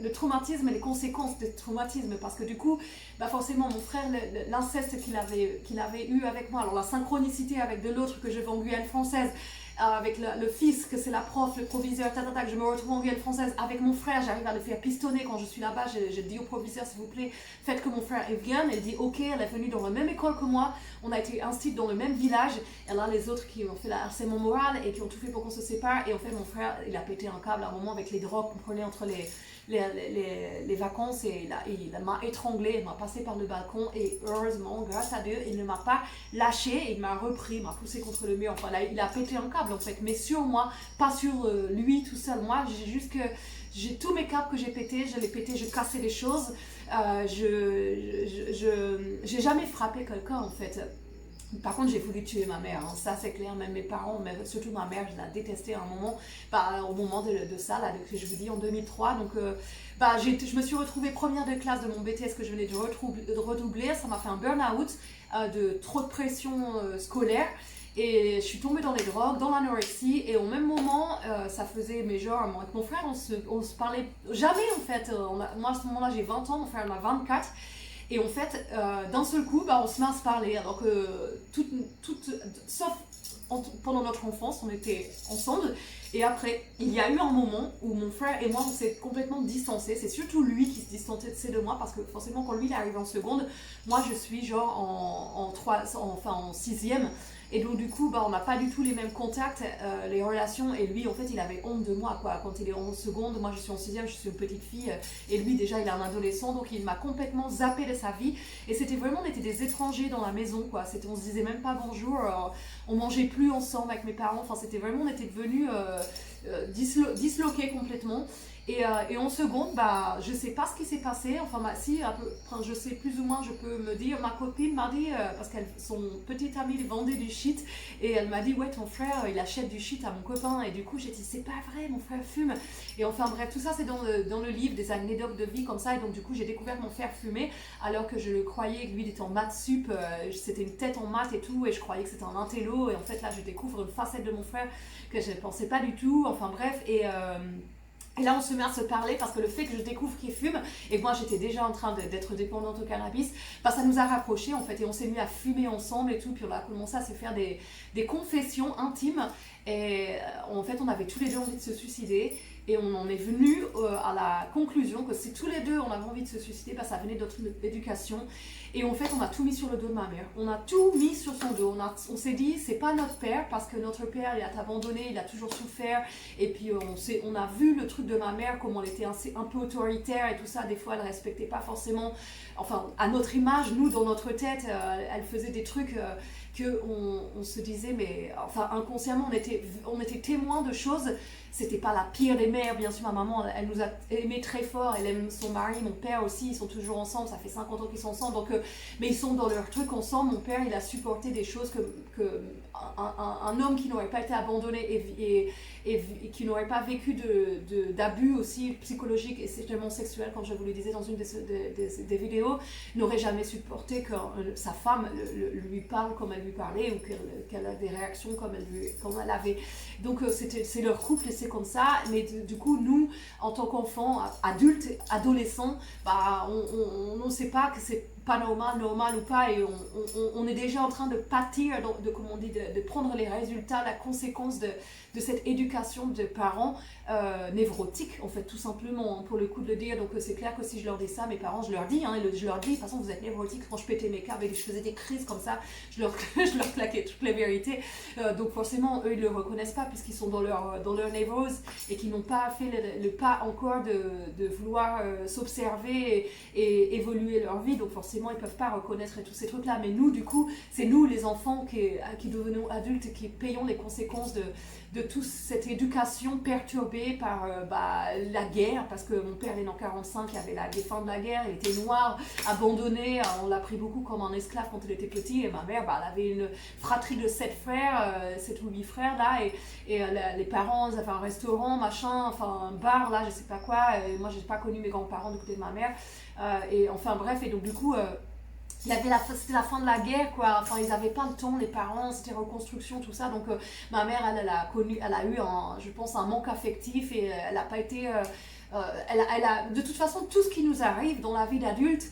le traumatisme et les conséquences des traumatismes, parce que du coup, bah forcément mon frère, l'inceste qu'il avait eu avec moi, alors la synchronicité avec de l'autre que je vais en Guyane française, avec le fils, que c'est la prof, le proviseur, que je me retrouve en Guyane française avec mon frère, j'arrive à le faire pistonner quand je suis là-bas, je dis au proviseur s'il vous plaît, faites que mon frère vienne, elle dit ok, elle est venue dans la même école que moi, on a été institués dans le même village, et là les autres qui ont fait le harcèlement moral et qui ont tout fait pour qu'on se sépare, et en fait mon frère il a pété un câble à un moment avec les drogues qu'on prenait entre les vacances, et il m'a étranglé, il m'a passé par le balcon, et heureusement, grâce à Dieu, il ne m'a pas lâché, il m'a repris, il m'a poussé contre le mur, enfin là, il a pété un câble en fait, mais sur moi, pas sur lui tout seul. Moi j'ai tous mes câbles que j'ai pété, je les pété, je cassais les choses, j'ai jamais frappé quelqu'un en fait. Par contre, j'ai voulu tuer ma mère, hein. Ça c'est clair, même mes parents, mais surtout ma mère, je la détestais à un moment, bah, au moment de ça, là, que je vous dis en 2003. Donc, bah, je me suis retrouvée première de classe de mon BTS que je venais de redoubler. Ça m'a fait un burn-out, de trop de pression scolaire. Et je suis tombée dans les drogues, dans l'anorexie, et au même moment, ça faisait, mais genre, avec mon frère, on se parlait jamais en fait. Moi à ce moment-là, j'ai 20 ans, mon frère en a 24. Et en fait, d'un seul coup, bah, on se met à se parler, alors que sauf pendant notre enfance, on était ensemble, Et après, il y a eu un moment où mon frère et moi, on s'est complètement distancés. C'est surtout lui qui se distançait de moi parce que forcément, quand lui il est arrivé en seconde, moi je suis genre en sixième. Et donc du coup, bah, on n'a pas du tout les mêmes contacts, les relations. Et lui, en fait, il avait honte de moi, quoi. Quand il est en seconde, moi je suis en sixième, je suis une petite fille. Et lui, déjà, il est un adolescent, donc il m'a complètement zappé de sa vie. Et c'était vraiment, on était des étrangers dans la maison, quoi. On se disait même pas bonjour. On mangeait plus ensemble avec mes parents. Enfin, c'était vraiment, on était devenus disloqués complètement. Et en seconde, bah, je sais pas ce qui s'est passé. Enfin, si, je sais plus ou moins, je peux me dire. Ma copine m'a dit, parce que son petit ami vendait du shit, et elle m'a dit, ouais, ton frère, il achète du shit à mon copain. Et du coup, j'ai dit, c'est pas vrai, mon frère fume. Et enfin, bref, tout ça, c'est dans le livre, des anecdotes de vie comme ça. Et donc, du coup, j'ai découvert mon frère fumer, alors que je le croyais, que lui, il était en maths sup. C'était une tête en maths et tout, et je croyais que c'était un intello. Et en fait, là, je découvre une facette de mon frère que je ne pensais pas du tout. Enfin, bref, et là, on se met à se parler parce que le fait que je découvre qu'il fume et que moi j'étais déjà en train d'être dépendante au cannabis, bah, ça nous a rapprochés en fait et on s'est mis à fumer ensemble et tout. Puis on a commencé à se faire des confessions intimes et en fait, on avait tous les deux envie de se suicider. Et on en est venu à la conclusion que si tous les deux on avait envie de se suicider, bah, ça venait de notre éducation. Et en fait, on a tout mis sur le dos de ma mère. On a tout mis sur son dos. On s'est dit, c'est pas notre père, parce que notre père, il a abandonné, il a toujours souffert. Et puis, on a vu le truc de ma mère, comment elle était un peu autoritaire et tout ça. Des fois, elle respectait pas forcément, enfin, à notre image, nous, dans notre tête, elle faisait des trucs on se disait, mais enfin, inconsciemment, on était témoins de choses. C'était pas la pire des mères, bien sûr, ma maman, elle nous a aimés très fort, elle aime son mari, mon père aussi, ils sont toujours ensemble, ça fait 50 ans qu'ils sont ensemble, donc, mais ils sont dans leur truc ensemble. Mon père, il a supporté des choses que un homme qui n'aurait pas été abandonné et qui n'aurait pas vécu d'abus aussi psychologiques et certainement sexuels, comme je vous le disais dans une des vidéos, n'aurait jamais supporté que sa femme lui parle comme elle lui parlait ou qu'elle a des réactions comme elle avait. Donc c'est leur couple et c'est comme ça. Mais du coup, nous, en tant qu'enfants, adultes, adolescents, bah, on ne sait pas que c'est pas normal ou pas, et on est déjà en train de pâtir, comme on dit, de prendre les résultats, la conséquence de cette éducation de parents névrotiques, en fait, tout simplement, pour le coup de le dire. Donc c'est clair que si je leur dis ça, mes parents, je leur dis, je leur dis, de toute façon, vous êtes névrotiques. Quand je pétais mes câbles et je faisais des crises comme ça, je leur claquais toutes les vérités. Donc forcément, eux, ils le reconnaissent pas, puisqu'ils sont dans leur névrose et qu'ils n'ont pas fait le pas encore de vouloir s'observer et évoluer leur vie. Donc forcément, ils peuvent pas reconnaître tous ces trucs-là. Mais nous, du coup, c'est nous, les enfants, qui devenons adultes et qui payons les conséquences de toute cette éducation perturbée par la guerre, parce que mon père est né en 45, il y avait les fins de la guerre, il était noir, abandonné, on l'a pris beaucoup comme un esclave quand il était petit, et ma mère, elle avait une fratrie de 7 frères, 7 ou 8 frères là, et les parents, ils avaient un restaurant, machin, enfin un bar là, je sais pas quoi, et moi j'ai pas connu mes grands-parents du côté de ma mère, et enfin bref, et donc du coup... c'était la fin de la guerre, quoi. Enfin, ils n'avaient pas le temps, les parents, c'était reconstruction, tout ça. Donc, ma mère, elle a eu, je pense, un manque affectif et elle n'a pas été. De toute façon, tout ce qui nous arrive dans la vie d'adulte,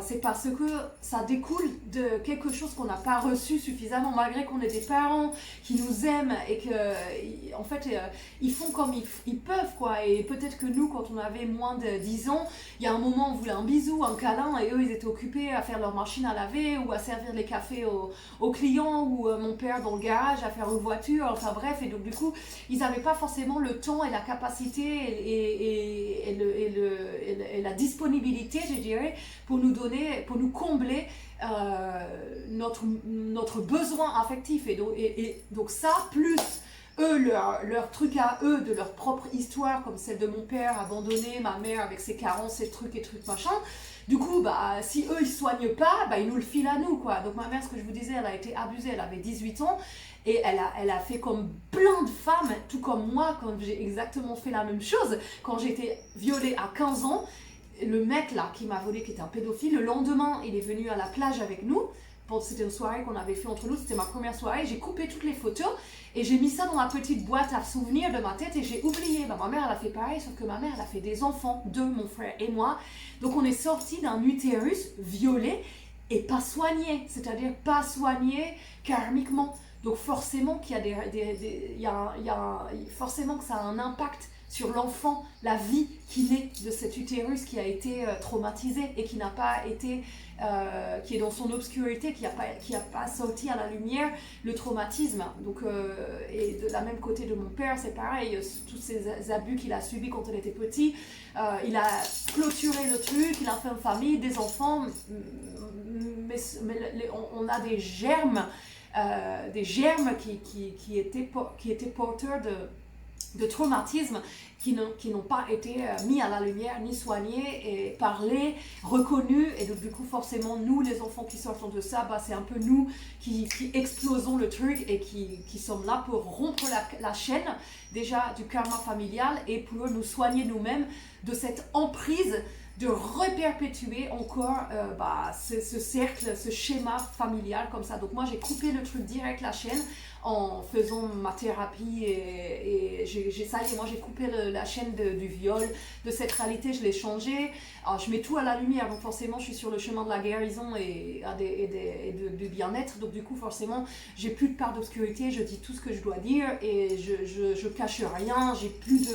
c'est parce que ça découle de quelque chose qu'on n'a pas reçu suffisamment, malgré qu'on ait des parents qui nous aiment et que, en fait, ils font comme ils peuvent, quoi. Et peut-être que nous, quand on avait moins de 10 ans, il y a un moment, on voulait un bisou, un câlin, et eux, ils étaient occupés à faire leur machine à laver ou à servir les cafés aux clients, ou mon père dans le garage à faire une voiture, enfin bref. Et donc, du coup, ils n'avaient pas forcément le temps et la capacité et la disponibilité, je dirais, pour nous combler notre besoin affectif. Et donc ça, plus eux, leur truc à eux, de leur propre histoire, comme celle de mon père abandonné, ma mère avec ses carences, ses trucs et trucs machin. Du coup, si eux, ils soignent pas, ils nous le filent à nous, quoi. Donc ma mère, ce que je vous disais, elle a été abusée, elle avait 18 ans, et elle a fait comme plein de femmes, tout comme moi, quand j'ai exactement fait la même chose, quand j'ai été violée à 15 ans. Le mec là qui m'a volé, qui était un pédophile, le lendemain il est venu à la plage avec nous. Bon, c'était une soirée qu'on avait fait entre nous, c'était ma première soirée. J'ai coupé toutes les photos et j'ai mis ça dans la petite boîte à souvenirs de ma tête et j'ai oublié. Ma mère, elle a fait pareil, sauf que ma mère, elle a fait des enfants, 2, mon frère et moi. Donc on est sortis d'un utérus violé et pas soigné, c'est-à-dire pas soigné karmiquement. Donc forcément qu'il y a forcément que ça a un impact sur l'enfant, la vie qui naît de cet utérus qui a été traumatisé et qui n'a pas été, qui est dans son obscurité, qui a pas sorti à la lumière le traumatisme. Donc, et de la même côté de mon père, c'est pareil, tous ces abus qu'il a subis quand il était petit, il a clôturé le truc, il a fait une famille, des enfants, mais on a des germes qui étaient porteurs de traumatisme qui n'ont pas été mis à la lumière, ni soignés, et parlés, reconnus. Et donc, du coup, forcément, nous, les enfants qui sortons de ça, c'est un peu nous qui explosons le truc et qui sommes là pour rompre la chaîne, déjà, du karma familial et pour nous soigner nous-mêmes de cette emprise de reperpétuer encore ce cercle, ce schéma familial comme ça. Donc moi, j'ai coupé le truc direct, la chaîne, en faisant ma thérapie et moi j'ai coupé la chaîne du viol, de cette réalité, je l'ai changée. Alors, je mets tout à la lumière, donc forcément je suis sur le chemin de la guérison et du bien-être, donc du coup forcément j'ai plus de part d'obscurité, je dis tout ce que je dois dire et je cache rien, j'ai plus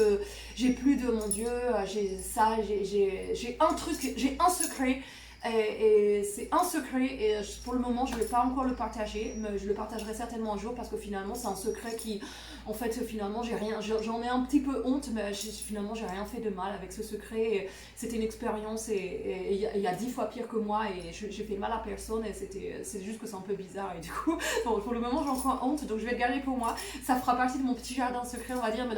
de mon Dieu, j'ai un truc, j'ai un secret. Et c'est un secret et pour le moment je ne vais pas encore le partager, mais je le partagerai certainement un jour parce que finalement c'est un secret qui, en fait finalement j'en ai un petit peu honte, mais finalement j'ai rien fait de mal avec ce secret. C'était une expérience et il y a 10 fois pire que moi et j'ai fait mal à personne et c'est juste que c'est un peu bizarre et du coup bon, pour le moment j'ai encore honte, donc je vais le garder pour moi. Ça fera partie de mon petit jardin secret, on va dire, mais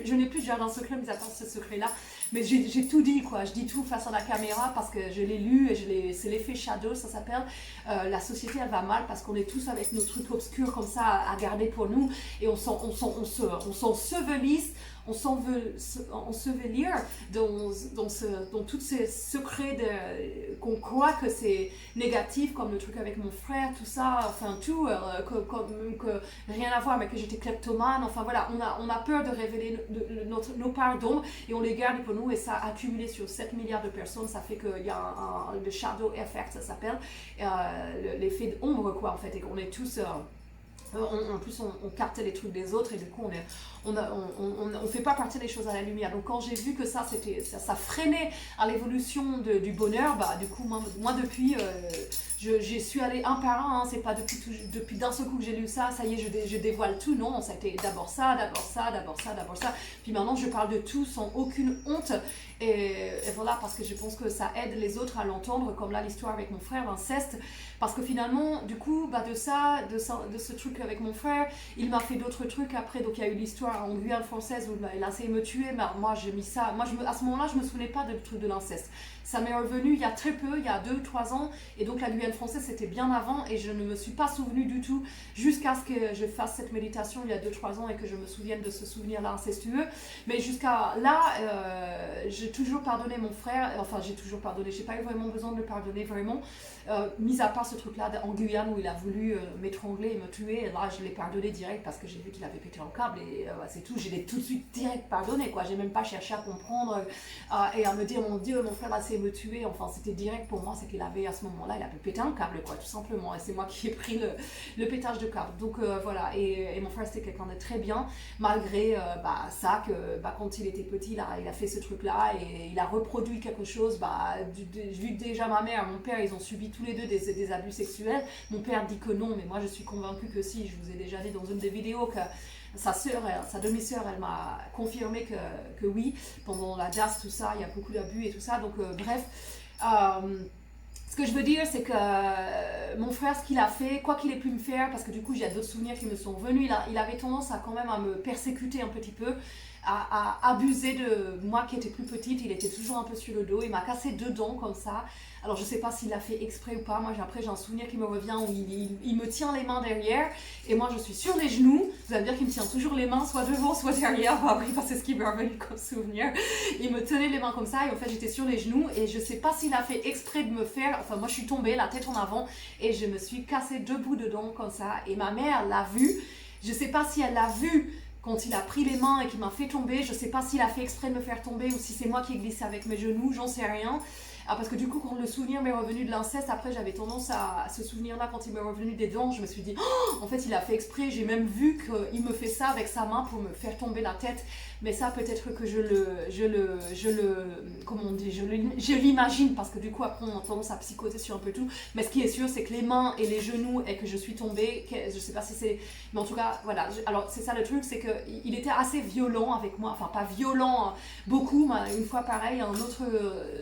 je n'ai plus de jardin secret mis à part ce secret là. Mais j'ai tout dit, quoi. Je dis tout face à la caméra parce que je l'ai lu et c'est l'effet shadow, ça s'appelle. La société, elle va mal parce qu'on est tous avec nos trucs obscurs comme ça à garder pour nous et on s'ensevelisse, on s'ensevelir dans tous ces secrets qu'on croit que c'est négatif, comme le truc avec mon frère, tout ça, enfin tout, que rien à voir, mais que j'étais kleptomane, enfin voilà, on a peur de révéler nos parts d'ombre et on les garde pour nous et ça a accumulé sur 7 milliards de personnes, ça fait qu'il y a le shadow effect, ça s'appelle, l'effet d'ombre quoi en fait, et qu'on est tous... en plus on capte les trucs des autres et du coup on fait pas partir des choses à la lumière. Donc quand j'ai vu que ça freinait à l'évolution du bonheur, du coup moi depuis j'y suis allée un par un, c'est pas depuis d'un seul coup que j'ai lu ça y est je dévoile tout, non, ça a été d'abord ça, puis maintenant je parle de tout sans aucune honte et voilà, parce que je pense que ça aide les autres à l'entendre, comme là l'histoire avec mon frère, l'inceste, parce que finalement du coup de ce truc avec mon frère, il m'a fait d'autres trucs après, donc il y a eu l'histoire en Guyane française où il a essayé de me tuer, mais moi j'ai mis ça, à ce moment là je me souvenais pas du truc de l'inceste, ça m'est revenu il y a très peu, il y a 2 ou 3 ans, et donc la Guyane française c'était bien avant et je ne me suis pas souvenu du tout jusqu'à ce que je fasse cette méditation il y a 2-3 ans et que je me souvienne de ce souvenir là incestueux. Mais jusqu'à là j'ai toujours pardonné mon frère, enfin j'ai toujours pardonné, j'ai pas eu vraiment besoin de le pardonner vraiment, mis à part ce truc là en Guyane où il a voulu m'étrangler et me tuer, et là je l'ai pardonné direct parce que j'ai vu qu'il avait pété un câble et c'est tout, je l'ai tout de suite direct pardonné quoi, j'ai même pas cherché à comprendre et à me dire mon Dieu mon frère a essayé de me tuer, enfin c'était direct pour moi, c'est qu'il avait à ce moment là il a pu péter un câble quoi, tout simplement, et c'est moi qui ai pris le pétage de câble, donc voilà, et mon frère c'était quelqu'un de très bien malgré ça, que quand il était petit il a fait ce truc là et il a reproduit quelque chose, vu déjà ma mère, mon père, ils ont subi tous les deux des abus sexuels. Mon père dit que non, mais moi je suis convaincue que si, je vous ai déjà dit dans une des vidéos que sa demi-sœur, elle m'a confirmé que oui, pendant la DAS, tout ça, il y a beaucoup d'abus et tout ça, donc bref. Ce que je veux dire, c'est que mon frère, ce qu'il a fait, quoi qu'il ait pu me faire, parce que du coup, j'ai d'autres souvenirs qui me sont revenus, il avait tendance à quand même à me persécuter un petit peu, à abuser de moi qui étais plus petite, il était toujours un peu sur le dos, il m'a cassé 2 dents comme ça. Alors je sais pas s'il l'a fait exprès ou pas, moi après j'ai un souvenir qui me revient où il me tient les mains derrière et moi je suis sur les genoux, vous allez me dire qu'il me tient toujours les mains soit devant soit derrière, oui c'est ce qui m'est revenu comme souvenir, il me tenait les mains comme ça et en fait j'étais sur les genoux et je sais pas s'il a fait exprès de me faire, enfin moi je suis tombée la tête en avant et je me suis cassé 2 bouts de dents comme ça et ma mère l'a vu, je sais pas si elle l'a vu quand il a pris les mains et qu'il m'a fait tomber, je sais pas s'il a fait exprès de me faire tomber ou si c'est moi qui ai glissé avec mes genoux, j'en sais rien. Ah, parce que du coup, quand le souvenir m'est revenu de l'inceste, après j'avais tendance à ce souvenir-là, quand il m'est revenu des dents, je me suis dit, oh, en fait il a fait exprès, j'ai même vu qu'il me fait ça avec sa main pour me faire tomber la tête. Mais ça, peut-être que comment on dit, je l'imagine, parce que du coup, après, on a tendance à psychoter sur un peu tout. Mais ce qui est sûr, c'est que les mains et les genoux, et que je suis tombée, je sais pas si c'est... Mais en tout cas, voilà. Alors, c'est ça le truc, c'est qu'il était assez violent avec moi. Enfin, pas violent beaucoup, mais une fois pareil, un autre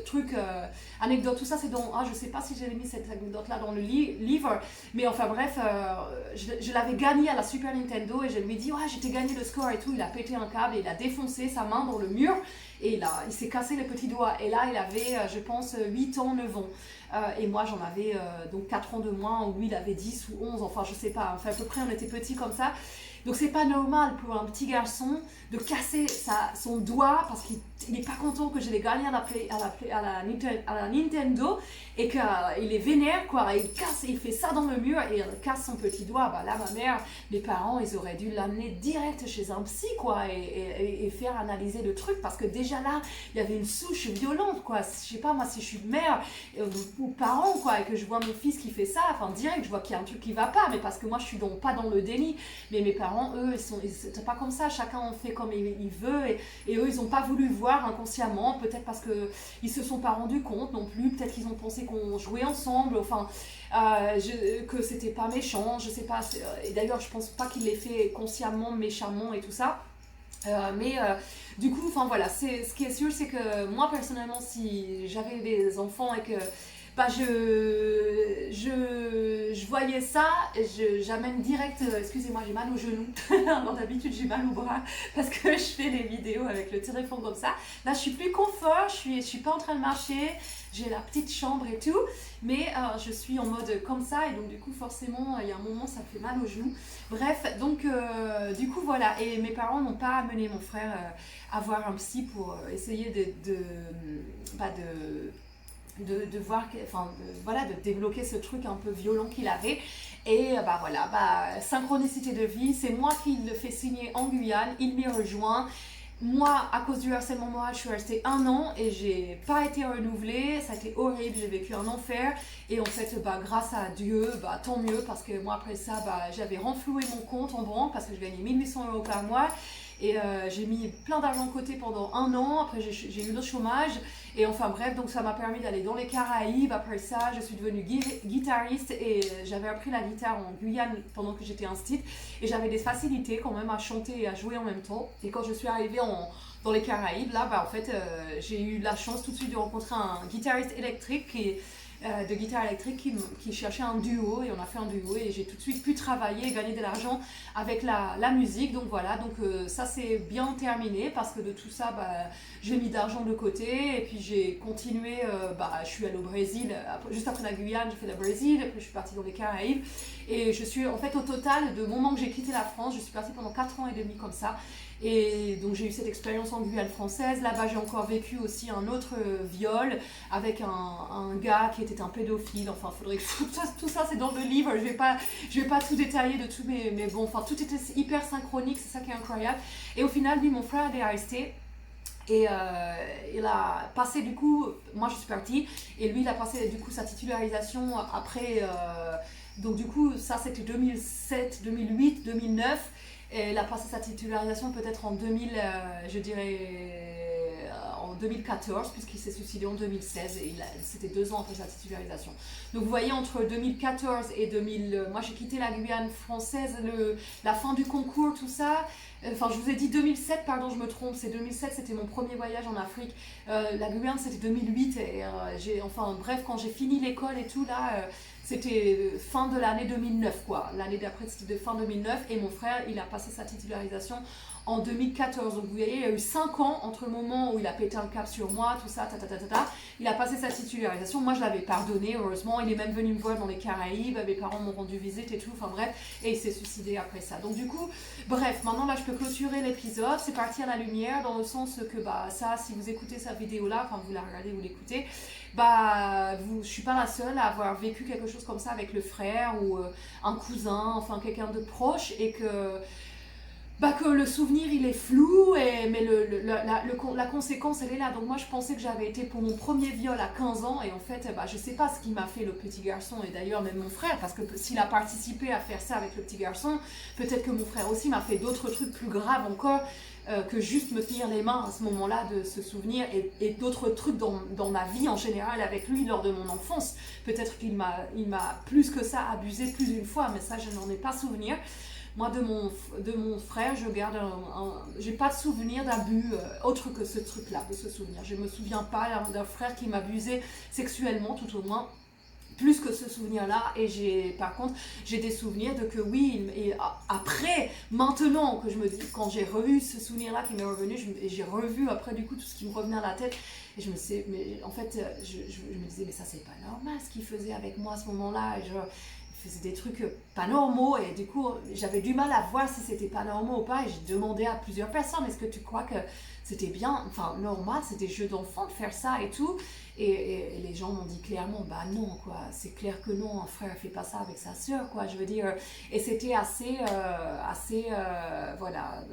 truc, anecdote, tout ça, c'est dans... Ah, je sais pas si j'ai mis cette anecdote-là dans le livre, mais enfin bref, je l'avais gagné à la Super Nintendo, et je lui ai dit, ouais, j'étais gagné le score et tout. Il a pété un câble, et il a défoncé sa main dans le mur, et il s'est cassé le petit doigt. Et là, il avait, je pense, 8 ans, 9 ans. Et moi, j'en avais donc 4 ans de moins, ou lui, il avait 10 ou 11, enfin, je sais pas. Enfin, à peu près, on était petits comme ça. Donc, c'est pas normal pour un petit garçon de casser son doigt parce qu'il n'est pas content que je l'ai gagné à la Nintendo, et qu'il est vénère, quoi. Il casse, il fait ça dans le mur et il casse son petit doigt. Bah, là, ma mère, mes parents, ils auraient dû l'amener direct chez un psy, quoi, et faire analyser le truc, parce que déjà là, il y avait une souche violente, quoi. Je sais pas, moi, si je suis mère ou parent, quoi, et que je vois mon fils qui fait ça, enfin, direct, je vois qu'il y a un truc qui va pas, mais parce que moi, je suis pas dans le déni. Mais mes parents, eux, c'est pas comme ça. Chacun en fait comme il veut, et eux, ils ont pas voulu voir inconsciemment, peut-être parce qu'ils se sont pas rendus compte non plus, peut-être qu'ils ont pensé qu'on jouait ensemble, enfin, que c'était pas méchant, je sais pas. Et d'ailleurs, je pense pas qu'il l'ait fait consciemment, méchamment et tout ça. Du coup, enfin voilà, ce qui est sûr, c'est que moi personnellement, si j'avais des enfants et que bah, je voyais ça, j'amène direct, excusez-moi, j'ai mal au genou. Alors d'habitude, j'ai mal au bras parce que je fais des vidéos avec le téléphone comme ça. Là, je suis plus confort, je suis pas en train de marcher, j'ai la petite chambre et tout, mais je suis en mode comme ça, et donc du coup, forcément, il y a un moment, ça me fait mal au genou. Bref, donc du coup, voilà. Et mes parents n'ont pas amené mon frère à voir un psy pour essayer de voir, enfin, voilà, de débloquer ce truc un peu violent qu'il avait. Et bah voilà, bah, synchronicité de vie, c'est moi qui le fais signer en Guyane, il m'y rejoint. Moi, à cause du harcèlement moral, je suis restée 1 an et j'ai pas été renouvelée. Ça a été horrible, j'ai vécu un enfer. Et en fait, bah, grâce à Dieu, bah, tant mieux, parce que moi, après ça, bah, j'avais renfloué mon compte en banque parce que je gagnais 1 800 € par mois. Et j'ai mis plein d'argent de côté pendant 1 an. Après, j'ai eu le chômage. Et enfin bref, donc ça m'a permis d'aller dans les Caraïbes. Après ça, je suis devenue guitariste, et j'avais appris la guitare en Guyane pendant que j'étais instite. Et j'avais des facilités quand même à chanter et à jouer en même temps. Et quand je suis arrivée dans les Caraïbes, là, bah, en fait, j'ai eu la chance tout de suite de rencontrer un guitariste électrique de guitare électrique qui cherchait un duo, et on a fait un duo, et j'ai tout de suite pu travailler et gagner de l'argent avec la musique. Donc voilà, donc ça c'est bien terminé, parce que de tout ça, bah, j'ai mis d'argent de côté, et puis j'ai continué, bah, je suis allée au Brésil, juste après la Guyane, j'ai fait le Brésil, après je suis partie dans les Caraïbes, et je suis en fait au total, de moment que j'ai quitté la France, je suis partie pendant 4 ans et demi comme ça. Et donc j'ai eu cette expérience en Guyane française. Là-bas, j'ai encore vécu aussi un autre viol avec un gars qui était un pédophile. Enfin, faudrait que tout ça c'est dans le livre. Je vais pas tout détailler de tout, mais bon, enfin tout était hyper synchronique. C'est ça qui est incroyable. Et au final, lui, mon frère est resté. Et il a passé, du coup, moi je suis partie, et lui il a passé du coup sa titularisation après. Donc du coup, ça c'était 2007, 2008, 2009. Et il a passé sa titularisation peut-être en 2000, je dirais en 2014, puisqu'il s'est suicidé en 2016, et c'était 2 ans après sa titularisation. Donc vous voyez, entre 2014 et 2000, moi j'ai quitté la Guyane française, la fin du concours, tout ça. Enfin, je vous ai dit 2007, pardon, je me trompe, c'est 2007, c'était mon premier voyage en Afrique. La Guyane, c'était 2008, et enfin, bref, quand j'ai fini l'école et tout, là, c'était fin de l'année 2009, quoi. L'année d'après, c'était de fin 2009, et mon frère, il a passé sa titularisation en 2014. Donc, vous voyez, il y a eu 5 ans entre le moment où il a pété un cap sur moi, tout ça, Il a passé sa titularisation. Moi, je l'avais pardonné, heureusement. Il est même venu me voir dans les Caraïbes. Mes parents m'ont rendu visite et tout. Enfin, bref. Et il s'est suicidé après ça. Donc, du coup, bref, maintenant, là, je peux clôturer l'épisode. C'est parti à la lumière, dans le sens que, bah, ça, si vous écoutez cette vidéo-là, enfin, vous la regardez, vous l'écoutez, bah, je suis pas la seule à avoir vécu quelque chose comme ça avec le frère ou un cousin, enfin, quelqu'un de proche, et que bah que le souvenir il est flou, mais la conséquence elle est là. Donc moi je pensais que j'avais été pour mon premier viol à 15 ans et en fait bah, je sais pas ce qui m'a fait le petit garçon et d'ailleurs même mon frère parce que s'il a participé à faire ça avec le petit garçon, peut-être que mon frère aussi m'a fait d'autres trucs plus graves encore que juste me tenir les mains à ce moment-là de ce souvenir et d'autres trucs dans ma vie en général avec lui lors de mon enfance. Peut-être qu'il m'a plus que ça abusé plus d'une fois mais ça je n'en ai pas souvenir. Moi, de mon frère, je garde j'ai pas de souvenir d'abus autre que ce truc-là, de ce souvenir. Je me souviens pas d'un frère qui m'abusait sexuellement, tout au moins, plus que ce souvenir-là. Et par contre, j'ai des souvenirs de que oui, et après, maintenant que je me dis, quand j'ai revu ce souvenir-là qui m'est revenu, j'ai revu après du coup tout ce qui me revenait à la tête. Et je me sais, mais en fait, je me disais, mais ça c'est pas normal ce qu'il faisait avec moi à ce moment-là. Et il faisait des trucs pas normaux et du coup j'avais du mal à voir si c'était pas normal ou pas et j'ai demandé à plusieurs personnes est-ce que tu crois que c'était bien, enfin normal, c'était jeu d'enfant de faire ça et tout et les gens m'ont dit clairement bah non quoi, c'est clair que non, un frère fait pas ça avec sa sœur quoi, je veux dire et c'était assez voilà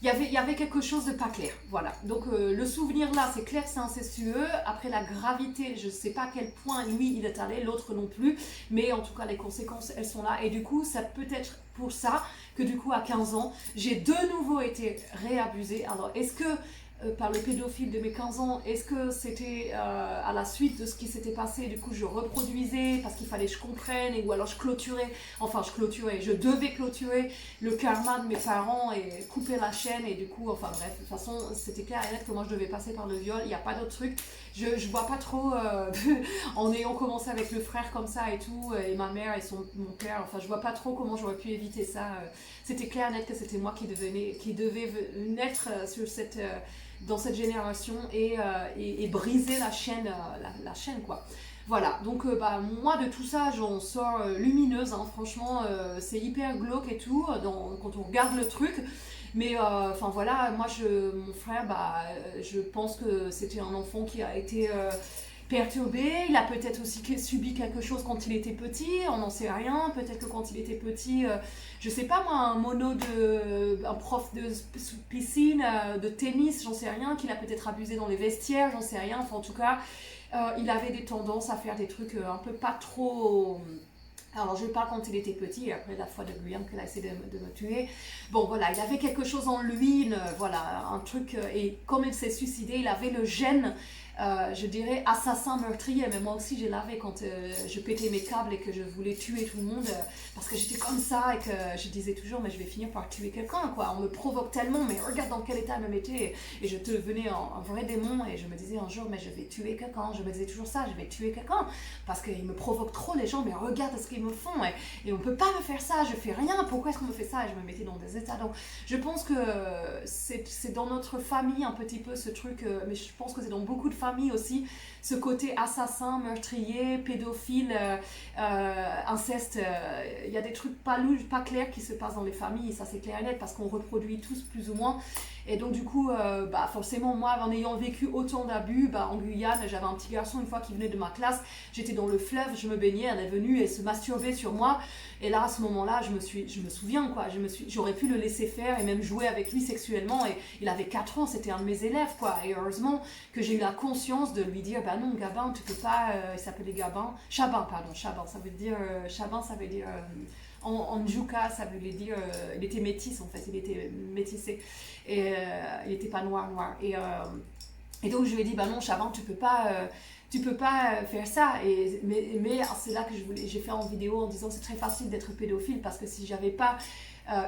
il y avait quelque chose de pas clair, voilà. Donc le souvenir là, c'est clair que c'est incestueux. Après la gravité, je sais pas à quel point lui il est allé, l'autre non plus, mais en tout cas les conséquences elles sont là. Et du coup, ça peut être pour ça que du coup à 15 ans, j'ai de nouveau été réabusée. Alors est-ce que par le pédophile de mes 15 ans, est-ce que c'était à la suite de ce qui s'était passé, du coup je reproduisais parce qu'il fallait que je comprenne, ou alors je devais clôturer le karma de mes parents et couper la chaîne, et du coup, enfin bref, de toute façon c'était clair et net que moi je devais passer par le viol, il n'y a pas d'autre truc, je vois pas trop, en ayant commencé avec le frère comme ça et tout, et ma mère et mon père, enfin je vois pas trop comment j'aurais pu éviter ça, c'était clair et net que c'était moi qui devais naître sur dans cette génération et briser la chaîne, la chaîne quoi. Voilà, donc bah, moi de tout ça j'en sors lumineuse, hein. Franchement c'est hyper glauque et tout quand on regarde le truc, mais enfin voilà, mon frère, bah, je pense que c'était un enfant qui a été perturbé, il a peut-être aussi subi quelque chose quand il était petit, on n'en sait rien, peut-être que quand il était petit, je sais pas moi, un prof de piscine, de tennis, j'en sais rien, qu'il a peut-être abusé dans les vestiaires, j'en sais rien, enfin en tout cas, il avait des tendances à faire des trucs un peu pas trop... Alors je parle quand il était petit, après la fois de Guyane qu'il a essayé de me tuer. Bon voilà, il avait quelque chose en lui, voilà, un truc, et comme il s'est suicidé, il avait le gène, je dirais, assassin meurtrier. Mais moi aussi je l'avais quand je pétais mes câbles et que je voulais tuer tout le monde, parce que j'étais comme ça et que je disais toujours, mais je vais finir par tuer quelqu'un, quoi. On me provoque tellement, mais regarde dans quel état je me mettais, et je devenais un vrai démon, et je me disais un jour, mais je vais tuer quelqu'un, je me disais toujours ça, je vais tuer quelqu'un, parce qu'ils me provoquent trop les gens, mais regarde ce qu'ils me font, et on peut pas me faire ça, je fais rien, pourquoi est-ce qu'on me fait ça, et je me mettais dans des états. Donc je pense que c'est dans notre famille un petit peu ce truc, mais je pense que c'est dans beaucoup de familles aussi, ce côté assassin, meurtrier, pédophile, inceste, il y a des trucs pas clairs qui se passent dans les familles, et ça c'est clair et net, parce qu'on reproduit tous plus ou moins. Et donc du coup, bah, forcément moi en ayant vécu autant d'abus, bah, en Guyane j'avais un petit garçon une fois qui venait de ma classe, j'étais dans le fleuve, je me baignais, elle est venue et se masturbait sur moi, et là à ce moment-là je me souviens quoi, j'aurais pu le laisser faire et même jouer avec lui sexuellement, et il avait 4 ans, c'était un de mes élèves quoi, et heureusement que j'ai eu la conscience de lui dire bah non Gabin tu peux pas, il s'appelait Gabin, Chabin ça veut dire Chabin, ça veut dire en Djouka, ça voulait dire il était métis en fait, il était métissé, et il n'était pas noir et donc je lui ai dit bah non Chabin tu peux pas faire ça, mais c'est là que j'ai fait en vidéo en disant c'est très facile d'être pédophile, parce que si j'avais pas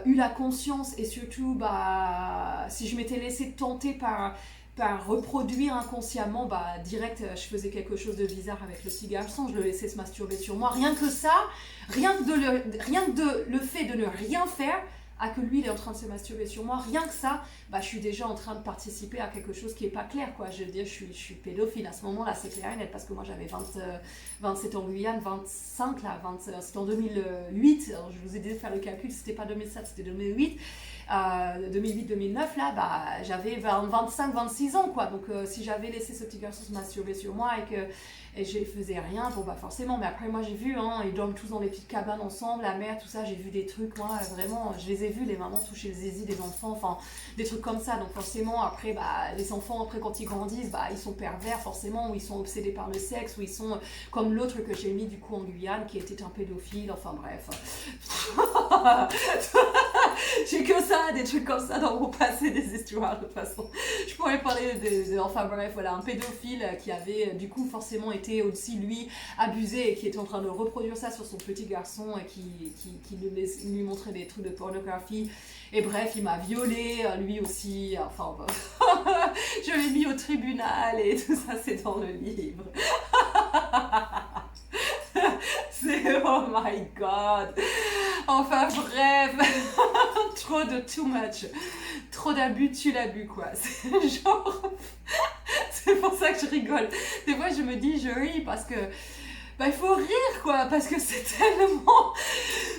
eu la conscience, et surtout bah si je m'étais laissée tenter par reproduire inconsciemment, bah direct je faisais quelque chose de bizarre avec le petit garçon, je le laissais se masturber sur moi, rien que ça, rien que le fait de ne rien faire à que lui il est en train de se masturber sur moi, rien que ça, bah je suis déjà en train de participer à quelque chose qui est pas clair quoi. Je veux dire, je suis pédophile à ce moment là, c'est clair et net, parce que moi j'avais 27 en Guyane, 25 là, c'était en 2008, alors je vous ai dit de faire le calcul, c'était pas 2007, c'était 2008. 2008-2009, là, bah, j'avais 25-26 ans, quoi. Donc, si j'avais laissé ce petit garçon se masturber sur moi et je faisais rien, bon, bah, forcément. Mais après, moi, j'ai vu, hein, ils dorment tous dans des petites cabanes ensemble, la mère, tout ça. J'ai vu des trucs, moi, vraiment, je les ai vus, les mamans toucher le zizi des enfants, enfin, des trucs comme ça. Donc, forcément, après, bah, les enfants, après, quand ils grandissent, bah, ils sont pervers, forcément, ou ils sont obsédés par le sexe, ou ils sont comme l'autre que j'ai mis, du coup, en Guyane, qui était un pédophile, enfin, bref. J'ai que ça, des trucs comme ça dans mon passé, des histoires de toute façon. Je pourrais parler enfin bref, voilà, un pédophile qui avait du coup forcément été aussi lui abusé et qui était en train de reproduire ça sur son petit garçon et qui lui montrait des trucs de pornographie. Et bref, il m'a violée, lui aussi, enfin je l'ai mis au tribunal et tout ça c'est dans le livre. C'est oh my god. Enfin bref, trop de too much, trop d'abus tue l'abus quoi. C'est genre, c'est pour ça que je rigole. Des fois je me dis je ris parce que bah il faut rire quoi, parce que c'est tellement,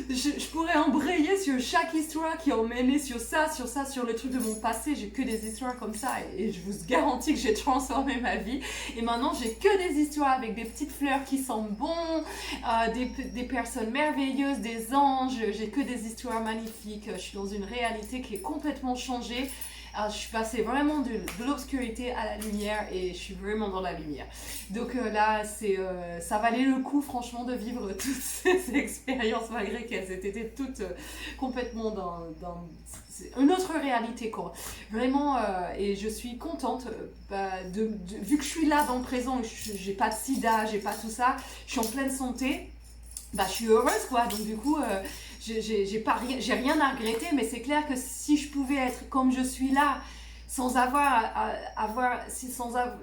je pourrais embrayer sur chaque histoire qui a mené sur ça, sur le truc de mon passé. J'ai que des histoires comme ça et je vous garantis que j'ai transformé ma vie. Et maintenant j'ai que des histoires avec des petites fleurs qui sentent bon, des personnes merveilleuses, des anges. J'ai que des histoires magnifiques. Je suis dans une réalité qui est complètement changée. Alors, je suis passée vraiment de l'obscurité à la lumière et je suis vraiment dans la lumière. Donc là, ça valait le coup franchement de vivre toutes ces expériences malgré qu'elles étaient toutes complètement dans une autre réalité quoi. Vraiment, et je suis contente vu que je suis là dans le présent, j'ai pas de sida, j'ai pas tout ça, je suis en pleine santé. Bah, je suis heureuse quoi, donc du coup j'ai rien à regretter, mais c'est clair que si je pouvais être comme je suis là sans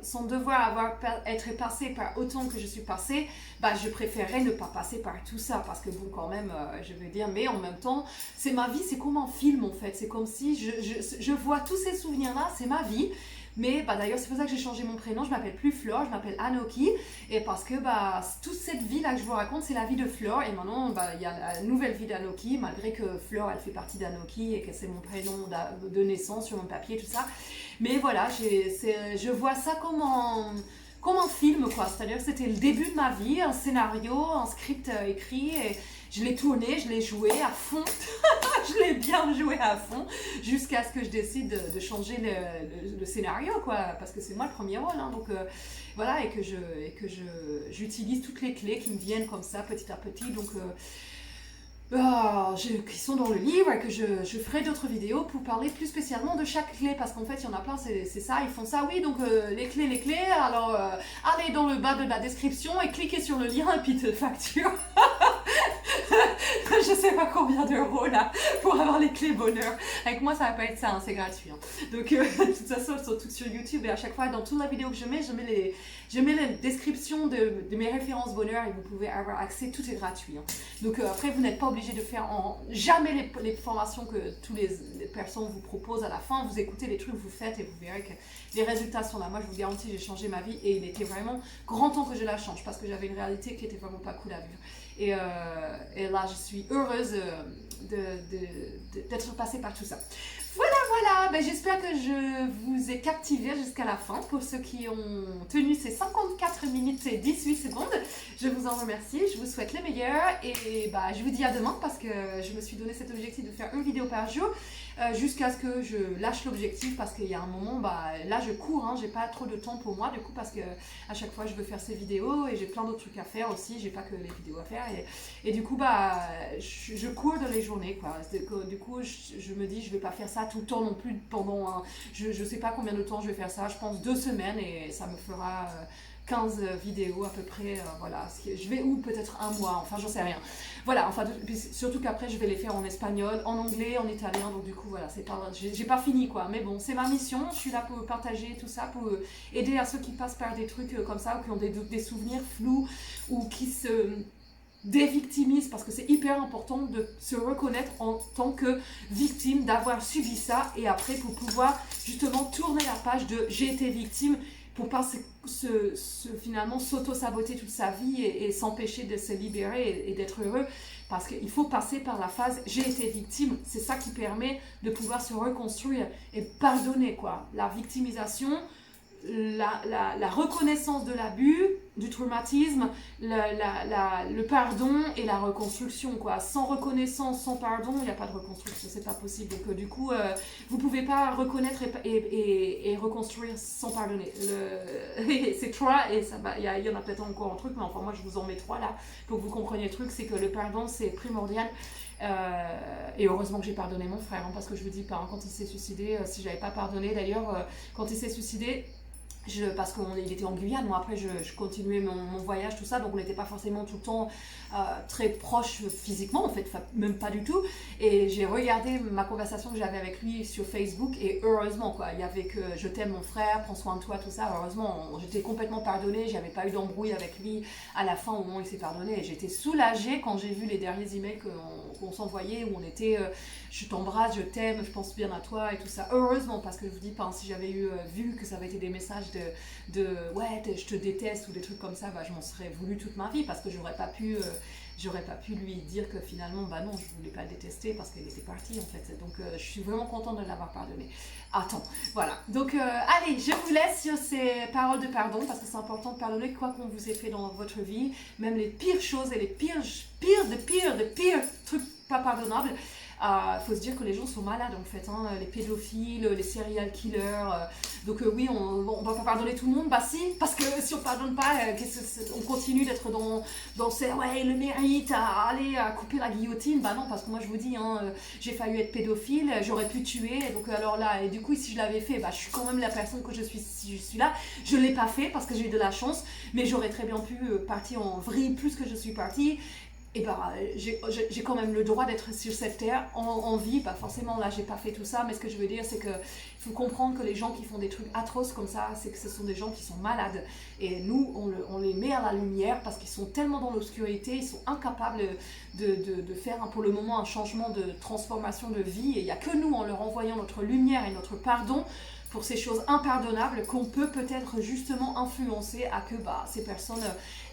sans devoir être passée par autant que je suis passée, bah je préférerais ne pas passer par tout ça parce que bon quand même je veux dire, mais en même temps c'est ma vie, c'est comme un film en fait, c'est comme si je vois tous ces souvenirs là, c'est ma vie. Mais bah, d'ailleurs, c'est pour ça que j'ai changé mon prénom. Je m'appelle plus Flore, je m'appelle Anoki. Et parce que bah, toute cette vie-là que je vous raconte, c'est la vie de Flore. Et maintenant, bah, il y a la nouvelle vie d'Anoki, malgré que Flore, elle fait partie d'Anoki et que c'est mon prénom de naissance sur mon papier, tout ça. Mais voilà, je vois ça comme un film, quoi. C'est-à-dire que c'était le début de ma vie, un scénario, un script écrit. Et je l'ai tourné, je l'ai joué à fond. Je l'ai bien joué à fond jusqu'à ce que je décide de changer le scénario quoi, parce que c'est moi le premier rôle hein, donc voilà, et que j'utilise toutes les clés qui me viennent comme ça petit à petit, donc qui sont dans le livre, et que je ferai d'autres vidéos pour parler plus spécialement de chaque clé, parce qu'en fait il y en a plein, c'est ça, ils font ça, oui, donc les clés, alors allez dans le bas de la description et cliquez sur le lien et puis te facture. Je sais pas combien d'euros là pour avoir les clés bonheur. Avec moi ça va pas être ça, hein, c'est gratuit. Hein. Donc de toute façon elles sont toutes sur YouTube et à chaque fois dans toute la vidéo que je mets les descriptions de mes références bonheur et vous pouvez avoir accès, tout est gratuit. Hein. Donc après vous n'êtes pas obligé de faire jamais les formations que toutes les personnes vous proposent à la fin. Vous écoutez les trucs, vous faites et vous verrez que les résultats sont là. Moi je vous garantis, j'ai changé ma vie et il était vraiment grand temps que je la change parce que j'avais une réalité qui était vraiment pas cool à vivre. Et là, je suis heureuse d'être passée par tout ça. Voilà, ben, j'espère que je vous ai captivé jusqu'à la fin. Pour ceux qui ont tenu ces 54 minutes et 18 secondes, je vous en remercie, je vous souhaite le meilleur et bah, je vous dis à demain parce que je me suis donné cet objectif de faire une vidéo par jour jusqu'à ce que je lâche l'objectif parce qu'il y a un moment, bah, là je cours, hein, j'ai pas trop de temps pour moi du coup parce que à chaque fois je veux faire ces vidéos et j'ai plein d'autres trucs à faire aussi, j'ai pas que les vidéos à faire et du coup bah, je cours dans les journées quoi. Du coup je me dis je vais pas faire ça tout le temps non plus pendant je sais pas combien de temps je vais faire ça, je pense 2 semaines et ça me fera 15 vidéos à peu près, voilà, je vais, ou peut-être un mois, enfin j'en sais rien. Voilà, enfin, surtout qu'après je vais les faire en espagnol, en anglais, en italien, donc du coup voilà, j'ai pas fini quoi, mais bon, c'est ma mission, je suis là pour partager tout ça, pour aider à ceux qui passent par des trucs comme ça, ou qui ont des souvenirs flous, ou qui se dévictimisent, parce que c'est hyper important de se reconnaître en tant que victime, d'avoir subi ça, et après pour pouvoir justement tourner la page de j'ai été victime, pour pas finalement s'auto-saboter toute sa vie et s'empêcher de se libérer et d'être heureux. Parce qu'il faut passer par la phase « j'ai été victime ». C'est ça qui permet de pouvoir se reconstruire et pardonner, quoi. La victimisation, la reconnaissance de l'abus, du traumatisme, le pardon et la reconstruction, quoi. Sans reconnaissance, sans pardon, il n'y a pas de reconstruction, c'est pas possible. Donc du coup, vous pouvez pas reconnaître et reconstruire sans pardonner. C'est trois, et il y en a peut-être encore un truc, mais enfin moi je vous en mets trois là, pour que vous compreniez le truc, c'est que le pardon c'est primordial. Et heureusement que j'ai pardonné mon frère, hein, parce que je vous dis pas, hein, quand il s'est suicidé, si j'avais pas pardonné, d'ailleurs, quand il s'est suicidé, parce qu'il était en Guyane, moi après je continuais mon voyage, tout ça, donc on n'était pas forcément tout le temps très proches physiquement, en fait, même pas du tout. Et j'ai regardé ma conversation que j'avais avec lui sur Facebook, et heureusement, quoi, il y avait que je t'aime mon frère, prends soin de toi, tout ça. Heureusement, j'étais complètement pardonnée, j'avais pas eu d'embrouille avec lui à la fin, au moment où il s'est pardonné. Et j'étais soulagée quand j'ai vu les derniers emails qu'on s'envoyait, où on était je t'embrasse, je t'aime, je pense bien à toi et tout ça. Heureusement, parce que je vous dis pas, si j'avais vu que ça avait été des messages ouais, je te déteste ou des trucs comme ça, bah, je m'en serais voulu toute ma vie, parce que j'aurais pas pu lui dire que finalement, bah non, je voulais pas le détester parce qu'il était parti en fait. Donc je suis vraiment contente de l'avoir pardonné. Attends, voilà. Donc allez, je vous laisse sur ces paroles de pardon, parce que c'est important de pardonner quoi qu'on vous ait fait dans votre vie, même les pires choses et les pires trucs pas pardonnables. Faut se dire que les gens sont malades en fait, hein, les pédophiles, les serial killers. Donc oui, on va pas pardonner tout le monde, bah si, parce que si on pardonne pas, on continue d'être dans ces ouais, le mérite, à aller à couper la guillotine. Bah non, parce que moi je vous dis, hein, j'ai failli être pédophile, j'aurais pu tuer. Donc alors là, et du coup si je l'avais fait, bah je suis quand même la personne que je suis si je suis là. Je l'ai pas fait parce que j'ai eu de la chance, mais j'aurais très bien pu partir en vrille plus que je suis partie. Et bah, j'ai quand même le droit d'être sur cette terre en vie. Bah, forcément, là, j'ai pas fait tout ça, mais ce que je veux dire, c'est qu'il faut comprendre que les gens qui font des trucs atroces comme ça, c'est que ce sont des gens qui sont malades. Et nous, on les met à la lumière parce qu'ils sont tellement dans l'obscurité, ils sont incapables de faire pour le moment un changement de transformation de vie. Et il n'y a que nous, en leur envoyant notre lumière et notre pardon, pour ces choses impardonnables, qu'on peut peut-être justement influencer à que bah, ces personnes,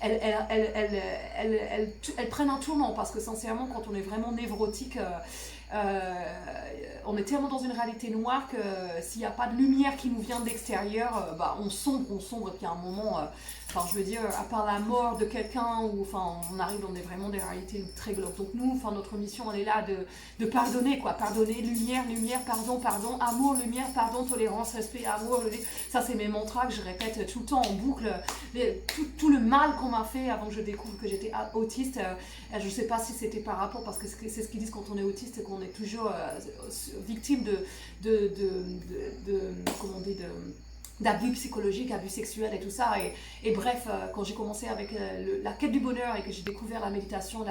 elles prennent un tournant. Parce que sincèrement, quand on est vraiment névrotique, on est tellement dans une réalité noire que s'il n'y a pas de lumière qui nous vient de l'extérieur, bah, on sombre, et puis à un moment, enfin je veux dire, à part la mort de quelqu'un, ou enfin on arrive dans vraiment des réalités très glauques. Donc nous, enfin notre mission, elle est là de pardonner, quoi, pardonner, lumière, pardon, amour, lumière, pardon, tolérance, respect, amour. Ça c'est mes mantras que je répète tout le temps en boucle. Tout le mal qu'on m'a fait avant que je découvre que j'étais autiste, je ne sais pas si c'était par rapport, parce que c'est ce qu'ils disent quand on est autiste, c'est qu'on est toujours victime d'abus psychologiques, abus sexuels et tout ça. Et bref, quand j'ai commencé avec la quête du bonheur et que j'ai découvert la méditation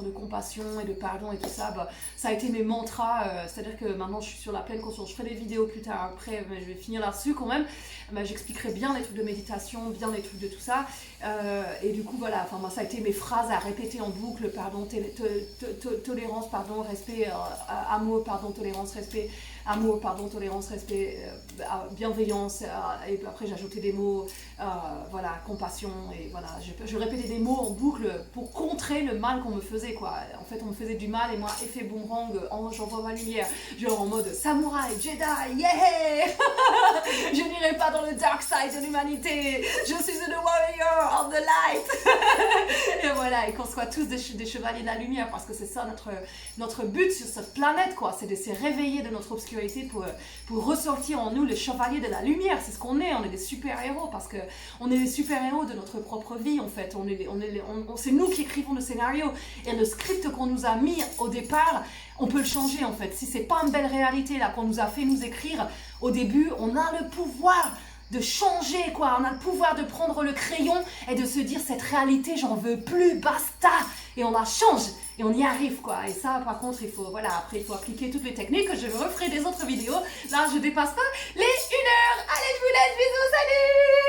de compassion et de pardon et tout ça, bah, ça a été mes mantras. C'est-à-dire que maintenant je suis sur la pleine conscience. Je ferai des vidéos plus tard après, mais je vais finir là-dessus quand même. Bah, j'expliquerai bien les trucs de méditation, bien les trucs de tout ça. Et du coup, voilà, enfin, moi, ça a été mes phrases à répéter en boucle. Pardon, tolérance, pardon, respect, amour, pardon, tolérance, respect, amour, pardon, tolérance, respect, bienveillance, et après j'ai ajouté des mots, voilà, compassion, et voilà, je répétais des mots en boucle pour contrer le mal qu'on me faisait, quoi. En fait, on me faisait du mal, et moi, effet boomerang, j'envoie ma lumière, genre en mode samouraï, Jedi, yeah. Je n'irai pas dans le dark side de l'humanité, je suis the warrior of the light. Et voilà, et qu'on soit tous des chevaliers de la lumière, parce que c'est ça notre but sur cette planète, quoi, c'est de se réveiller de notre obscurité pour ressortir en nous les chevaliers de la lumière. C'est ce qu'on est, on est des super-héros, parce que on est des super-héros de notre propre vie, en fait. C'est nous qui écrivons le scénario, et le script qu'on nous a mis au départ, on peut le changer, en fait. Si c'est pas une belle réalité là qu'on nous a fait nous écrire au début, on a le pouvoir de changer, quoi. On a le pouvoir de prendre le crayon et de se dire, cette réalité, j'en veux plus, basta. Et on la change, et on y arrive, quoi. Et ça, par contre, après, il faut appliquer toutes les techniques. Je referai des autres vidéos. Là, je dépasse pas les 1 heure. Allez, je vous laisse, bisous, salut!